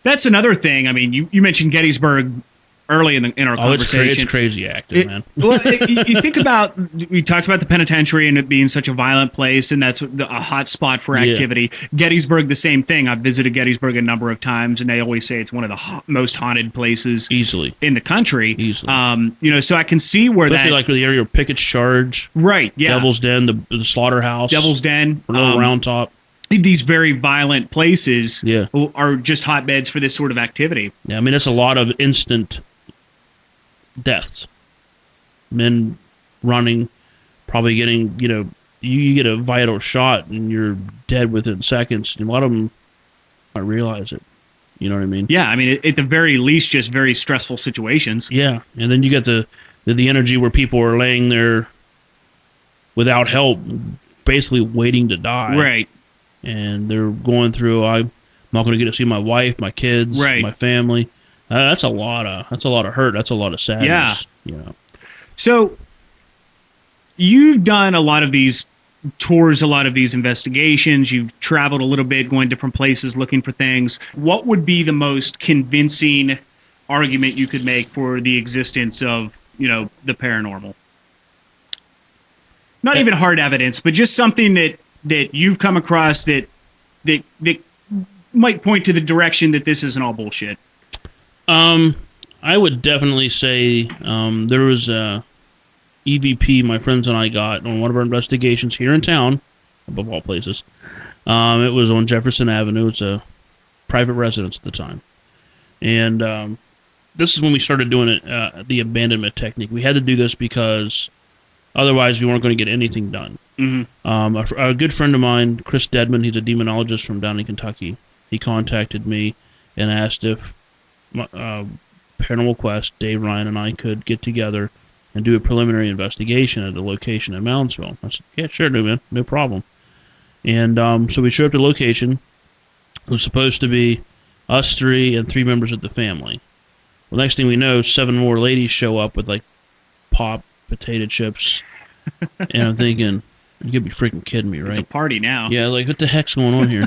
That's another thing. I mean, you mentioned Gettysburg early in our conversation. It's crazy active, man. Well, you think about, we talked about the penitentiary and it being such a violent place, and that's a hot spot for activity. Yeah. Gettysburg, the same thing. I've visited Gettysburg a number of times, and they always say it's one of the most haunted places easily in the country. Easily. You know, so I can see where especially like the area of Pickett's Charge. Right, yeah. Devil's Den, the slaughterhouse. Devil's Den. Little Round Top. These very violent places yeah. are just hotbeds for this sort of activity. Yeah, I mean, it's a lot of instant deaths. Men running, probably getting, you know, you get a vital shot and you're dead within seconds. And a lot of them don't realize it. You know what I mean? Yeah, I mean, at the very least, just very stressful situations. Yeah, and then you get the energy where people are laying there without help, basically waiting to die. Right. And they're going through, I'm not going to get to see my wife, my kids, right. my family. That's a lot of hurt. That's a lot of sadness. Yeah. You know. So you've done a lot of these tours, a lot of these investigations. You've traveled a little bit, going different places, looking for things. What would be the most convincing argument you could make for the existence of, you know, the paranormal? Not even hard evidence, but just something that you've come across that might point to the direction that this isn't all bullshit. I would definitely say there was a EVP my friends and I got on one of our investigations here in town, above all places. It was on Jefferson Avenue. It's a private residence at the time. And this is when we started doing it, the abandonment technique. We had to do this because otherwise we weren't going to get anything done. Mm-hmm. A good friend of mine, Chris Dedman, he's a demonologist from down in Kentucky. He contacted me and asked if Paranormal Quest, Dave Ryan, and I could get together and do a preliminary investigation at the location in Moundsville. I said, yeah, sure, man, no problem. And so we showed up to the location. It was supposed to be us three and three members of the family. Well, next thing we know, 7 more ladies show up with, like, pop, potato chips. And I'm thinking, you could be freaking kidding me, right? It's a party now. Yeah, like, what the heck's going on here?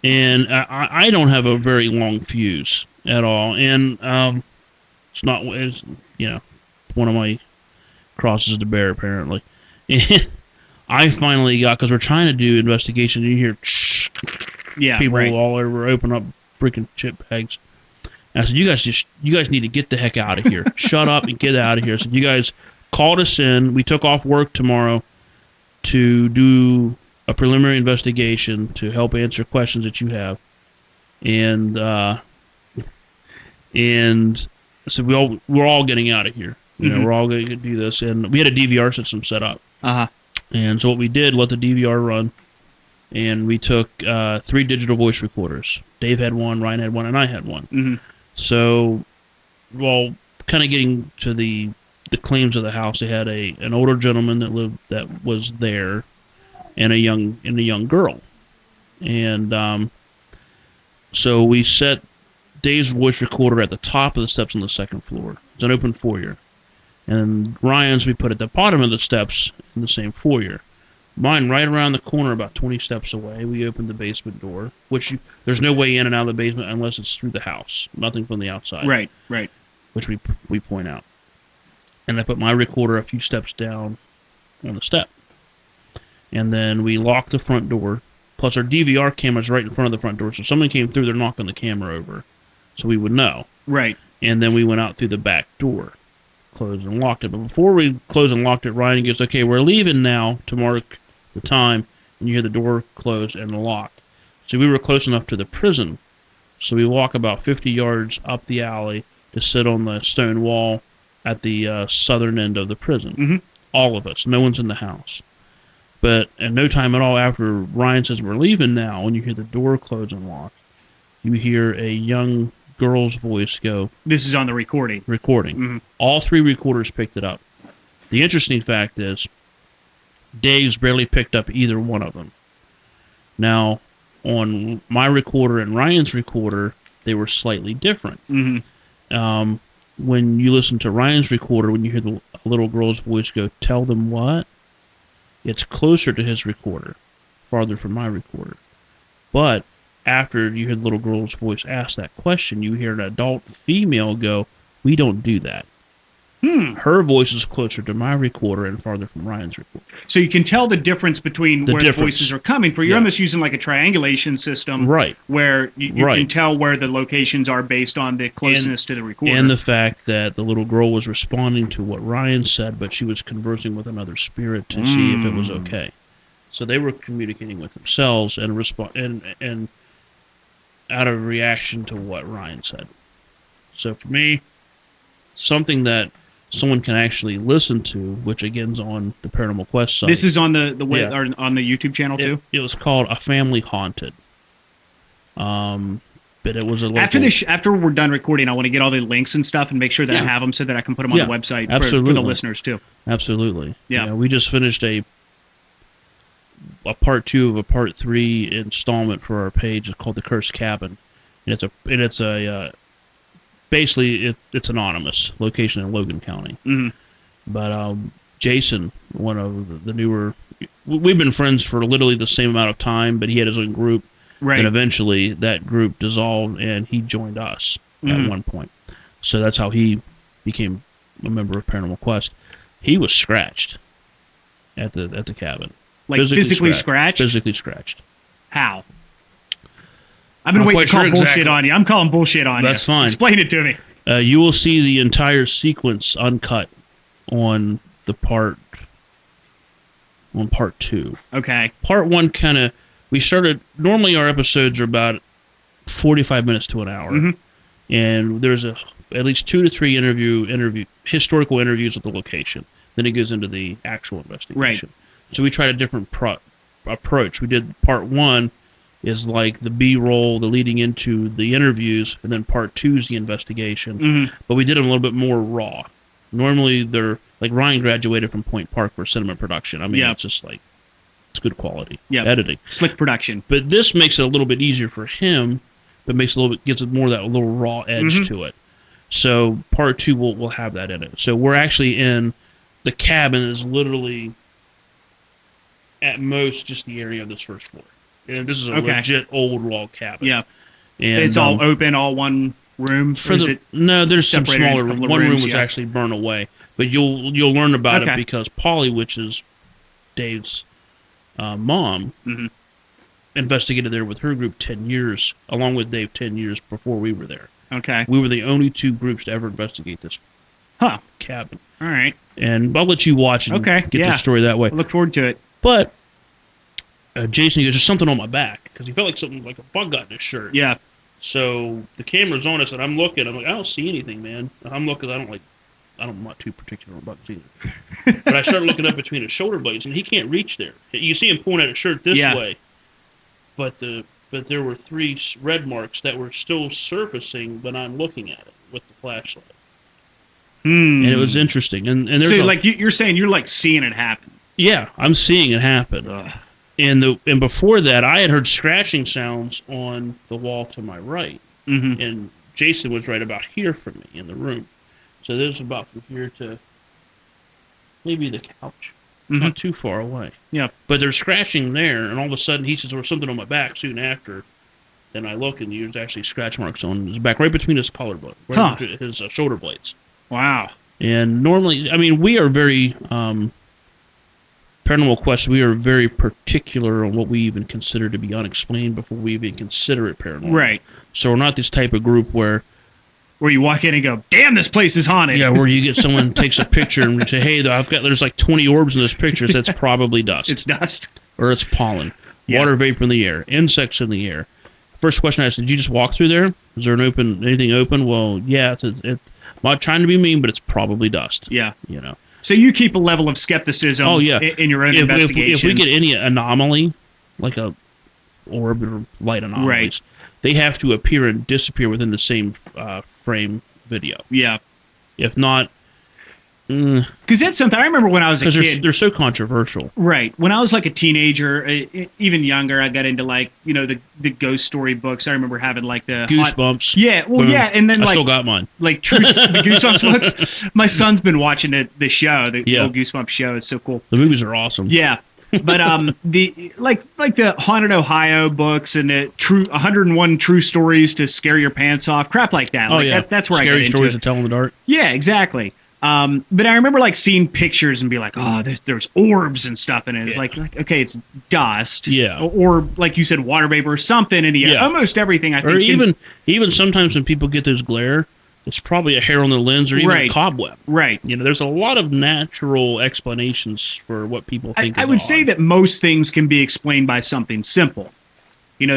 And I don't have a very long fuse at all. And it's you know, one of my crosses to bear, apparently. And I finally got, because we're trying to do investigation, and you hear people all over open up freaking chip bags. And I said, you guys need to get the heck out of here. Shut up and get out of here. I said, you guys called us in. We took off work tomorrow to do a preliminary investigation to help answer questions that you have. And so we're all getting out of here. You know, we're all going to do this. And we had a DVR system set up. Uh-huh. And so what we did, let the DVR run, and we took 3 digital voice recorders. Dave had one, Ryan had one, and I had one. Mm-hmm. So, well, kind of getting to the claims of the house, they had an older gentleman that was there, and a young girl. And so we set Dave's voice recorder at the top of the steps on the second floor. It's an open foyer. And Ryan's we put at the bottom of the steps in the same foyer. Mine right around the corner, about 20 steps away. We opened the basement door, which there's no way in and out of the basement unless it's through the house. Nothing from the outside. Right. Which we point out. And I put my recorder a few steps down on the step. And then we locked the front door. Plus our DVR camera's right in front of the front door. So if someone came through, they're knocking the camera over. So we would know. Right. And then we went out through the back door. Closed and locked it. But before we closed and locked it, Ryan goes, okay, we're leaving now to mark the time. And you hear the door close and lock. So we were close enough to the prison. So we walk about 50 yards up the alley to sit on the stone wall at the southern end of the prison. Mm-hmm. All of us. No one's in the house. But at no time at all after Ryan says we're leaving now, when you hear the door close and lock, you hear a young girl's voice go. This is on the recording. Mm-hmm. All 3 recorders picked it up. The interesting fact is, Dave's barely picked up either one of them. Now, on my recorder and Ryan's recorder, they were slightly different. Mm-hmm. When you listen to Ryan's recorder, when you hear the little girl's voice go, "Tell them what?" It's closer to his recorder, farther from my recorder. But after you hear the little girl's voice ask that question, you hear an adult female go, "We don't do that." Her voice is closer to my recorder and farther from Ryan's recorder. So you can tell the difference between where the voices are coming from. You're almost using like a triangulation system, right? Where you can tell where the locations are based on the closeness to the recorder. And the fact that the little girl was responding to what Ryan said, but she was conversing with another spirit to see if it was okay. So they were communicating with themselves and out of reaction to what Ryan said. So for me, something that someone can actually listen to, which again is on the Paranormal Quest site. This is on the web, or on the YouTube channel too. It was called A Family Haunted. But it was a local... after we're done recording, I want to get all the links and stuff and make sure that I have them so that I can put them on the website for the listeners too. Absolutely. Yeah. You know, we just finished a part 2 of a part 3 installment for our page. It's called The Cursed Cabin, and it's a basically, it's anonymous. Location in Logan County. Mm-hmm. But Jason, one of the newer... We've been friends for literally the same amount of time, but he had his own group. Right. And eventually that group dissolved, and he joined us at one point. So that's how he became a member of Paranormal Quest. He was scratched at the cabin. Like physically scratched? Physically scratched. How? I've been waiting to call bullshit on you. I'm calling bullshit on you. That's fine. Explain it to me. You will see the entire sequence uncut on part 2. Okay. Part 1 kind of... We started... Normally our episodes are about 45 minutes to an hour. Mm-hmm. And there's at least 2 to 3 historical interviews at the location. Then it goes into the actual investigation. Right. So we tried a different approach. We did part 1 is like the B-roll, the leading into the interviews, and then part 2 is the investigation. Mm-hmm. But we did them a little bit more raw. Normally they're... Like Ryan graduated from Point Park for cinema production. I mean, it's just like... It's good quality editing. Slick production. But this makes it a little bit easier for him, but gives it more of that little raw edge to it. So part 2 will have that in it. So we're actually in... The cabin is literally... At most, just the area of this first floor. And this is a legit old log cabin. Yeah. And it's all open, all one room? No, there's some smaller rooms. One room was actually burned away. But you'll learn about it because Polly, which is Dave's mom, investigated there with her group 10 years, along with Dave 10 years before we were there. Okay. We were the only 2 groups to ever investigate this cabin. All right. And I'll let you watch and get the story that way. I look forward to it. But Jason, there's just something on my back because he felt like something like a bug got in his shirt. Yeah. So the camera's on us, and I'm looking. I'm like, I don't see anything, man. And I'm looking. I'm not too particular on bugs either. But I started looking up between his shoulder blades, and he can't reach there. You see him pulling at his shirt this way, but there were 3 red marks that were still surfacing when I'm looking at it with the flashlight. And it was interesting. And there's so you're saying you're like seeing it happen. Yeah, I'm seeing it happen. And before that, I had heard scratching sounds on the wall to my right. Mm-hmm. And Jason was right about here from me in the room. So there's about from here to maybe the couch. Not too far away. Yeah. But there's scratching there, and all of a sudden he says there was something on my back soon after. Then I look, and there's actually scratch marks on his back, right between his collarbone, between his shoulder blades. Wow. And normally, I mean, we are very... Paranormal Quest, we are very particular on what we even consider to be unexplained before we even consider it paranormal. Right. So we're not this type of group where you walk in and go, damn, this place is haunted. Yeah, where you get someone takes a picture and say, hey, there's like 20 orbs in this picture. So that's probably dust. It's dust. Or it's pollen. Yeah. Water vapor in the air. Insects in the air. First question I asked, did you just walk through there? Is there anything open? Well, yeah. I'm not trying to be mean, but it's probably dust. Yeah. You know. So you keep a level of skepticism in your own investigations. If we get any anomaly, like a orb or light anomalies, they have to appear and disappear within the same frame video. Yeah. If not... Because that's something I remember when I was a kid. They're so controversial. Right. When I was like a teenager, even younger, I got into like, the ghost story books. I remember having like the Goosebumps. And then I still got mine. Like the Goosebumps books. My son's been watching the show, the old Goosebumps show. It's so cool. The movies are awesome. Yeah. But the like the Haunted Ohio books and the 101 True Stories to Scare Your Pants Off, crap like that. That's where Scary I get stories into to tell in the dark. Yeah, exactly. But I remember like seeing pictures and be like, oh, there's orbs and stuff in it. It's like okay, it's dust. Yeah. Or like you said, water vapor or something in the air. Almost everything, I think. Or even sometimes when people get those glare, it's probably a hair on their lens or even a cobweb. Right. There's a lot of natural explanations for what people think I would say that most things can be explained by something simple.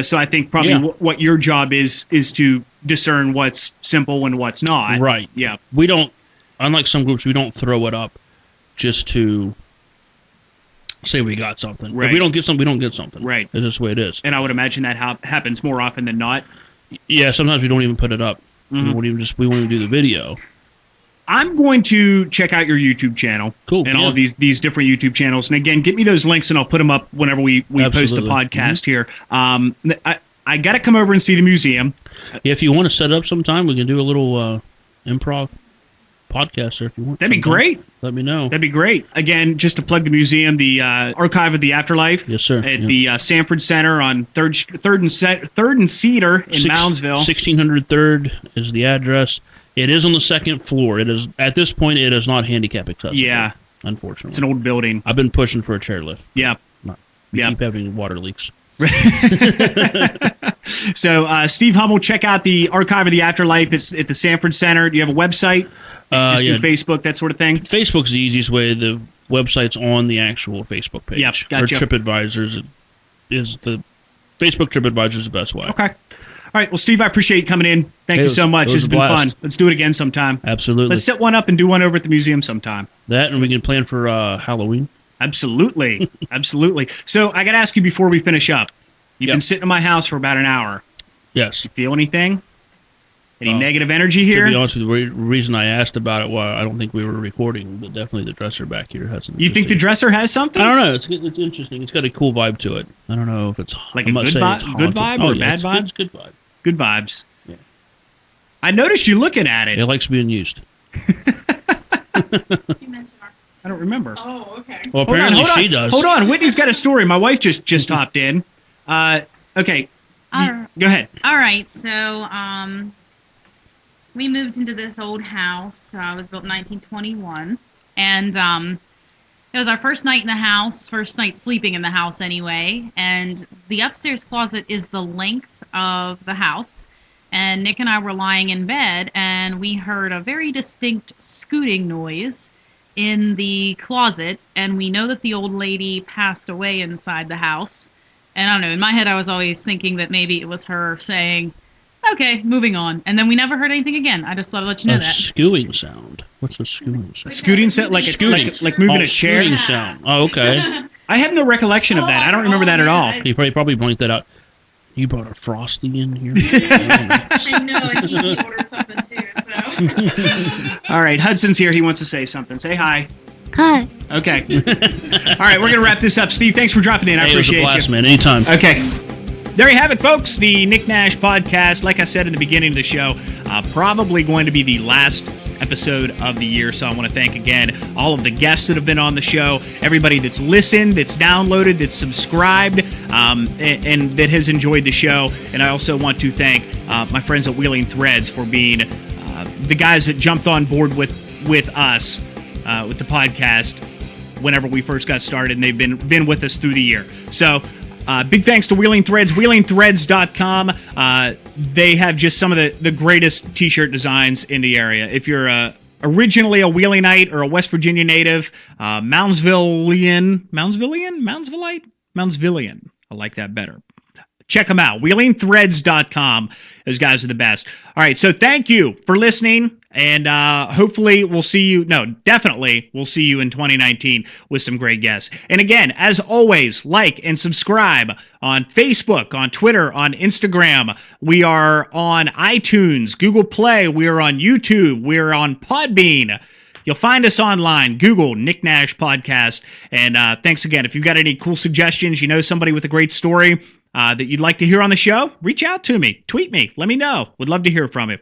So I think probably what your job is to discern what's simple and what's not. Right. Yeah. We don't, unlike some groups, we don't throw it up just to say we got something. Right. If we don't get something, we don't get something. Right. That's just the way it is. And I would imagine that happens more often than not. Yeah, sometimes we don't even put it up. Mm-hmm. We won't even do the video. I'm going to check out your YouTube channel. Cool. And all of these different YouTube channels. And again, get me those links and I'll put them up whenever we post the podcast here. I got to come over and see the museum. Yeah, if you want to set up sometime, we can do a little improv podcast there if you want. That'd be great. Let me know. That'd be great. Again, just to plug the museum, the Archive of the Afterlife. Yes, sir. At the Sanford Center on 3rd and Cedar in Moundsville. 1600 3rd is the address. It is on the second floor. It is at this point. It is not handicap accessible. Yeah, unfortunately, it's an old building. I've been pushing for a chairlift. Yeah, we keep having water leaks. So, Steve Hummel, check out the Archive of the Afterlife. It's at the Sanford Center. Do you have a website? Just do Facebook, that sort of thing? Facebook's the easiest way. The website's on the actual Facebook page. Yep, gotcha. Or TripAdvisor is the Facebook TripAdvisor is the best way. Okay. All right. Well, Steve, I appreciate you coming in. Thank you so much. This has been fun. Let's do it again sometime. Absolutely. Let's set one up and do one over at the museum sometime. That, and we can plan for Halloween. Absolutely. Absolutely. So I got to ask you before we finish up. You've been sitting in my house for about an hour. Yes. You feel anything? Any negative energy here? To be honest with you, the reason I asked about it, I don't think we were recording, but definitely the dresser back here has some. You think the dresser has something? I don't know. It's interesting. It's got a cool vibe to it. I don't know if it's like a good vibe or a bad vibe? It's good vibe. Good vibes. Yeah. I noticed you looking at it. It likes being used. I don't remember. Oh, okay. Well, apparently she does. Hold on. Whitney's got a story. My wife just hopped in. Okay. Go ahead. All right. So, we moved into this old house. It was built in 1921. And it was our first night in the house, first night sleeping in the house anyway. And the upstairs closet is the length of the house. And Nick and I were lying in bed, and we heard a very distinct scooting noise in the closet. And we know that the old lady passed away inside the house. And I don't know, in my head I was always thinking that maybe it was her saying, okay, moving on. And then we never heard anything again. I just thought I'd let you know that. Scooting sound. What's a scooting sound? Scooting sound? Like moving a chair? Scooting sound. Oh, okay. I have no recollection of that. I don't remember that at all. You probably blanked that out. You brought a Frosty in here? I know, and he ordered something too, so. All right, Hudson's here. He wants to say something. Say hi. Hi. Okay. All right, we're going to wrap this up. Steve, thanks for dropping in. I appreciate it was a blast, you. Man. Anytime. Okay. There you have it, folks. The Nick Nash podcast. Like I said in the beginning of the show, probably going to be the last episode of the year. So I want to thank again all of the guests that have been on the show, everybody that's listened, that's downloaded, that's subscribed, and that has enjoyed the show. And I also want to thank my friends at Wheeling Threads for being the guys that jumped on board with us with the podcast whenever we first got started, and they've been with us through the year. So big thanks to Wheeling Threads, wheelingthreads.com. They have just some of the greatest t-shirt designs in the area. If you're originally a Wheelingite or a West Virginia native, Moundsvillian. I like that better. Check them out. Wheelingthreads.com. Those guys are the best. All right, so thank you for listening. And hopefully definitely we'll see you in 2019 with some great guests. And again, as always, like and subscribe on Facebook, on Twitter, on Instagram. We are on iTunes, Google Play. We are on YouTube. We're on Podbean. You'll find us online. Google Nick Nash Podcast. And thanks again. If you've got any cool suggestions, you know somebody with a great story that you'd like to hear on the show, reach out to me. Tweet me. Let me know. Would love to hear from you.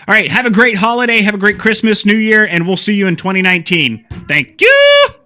All right. Have a great holiday. Have a great Christmas, New Year, and we'll see you in 2019. Thank you.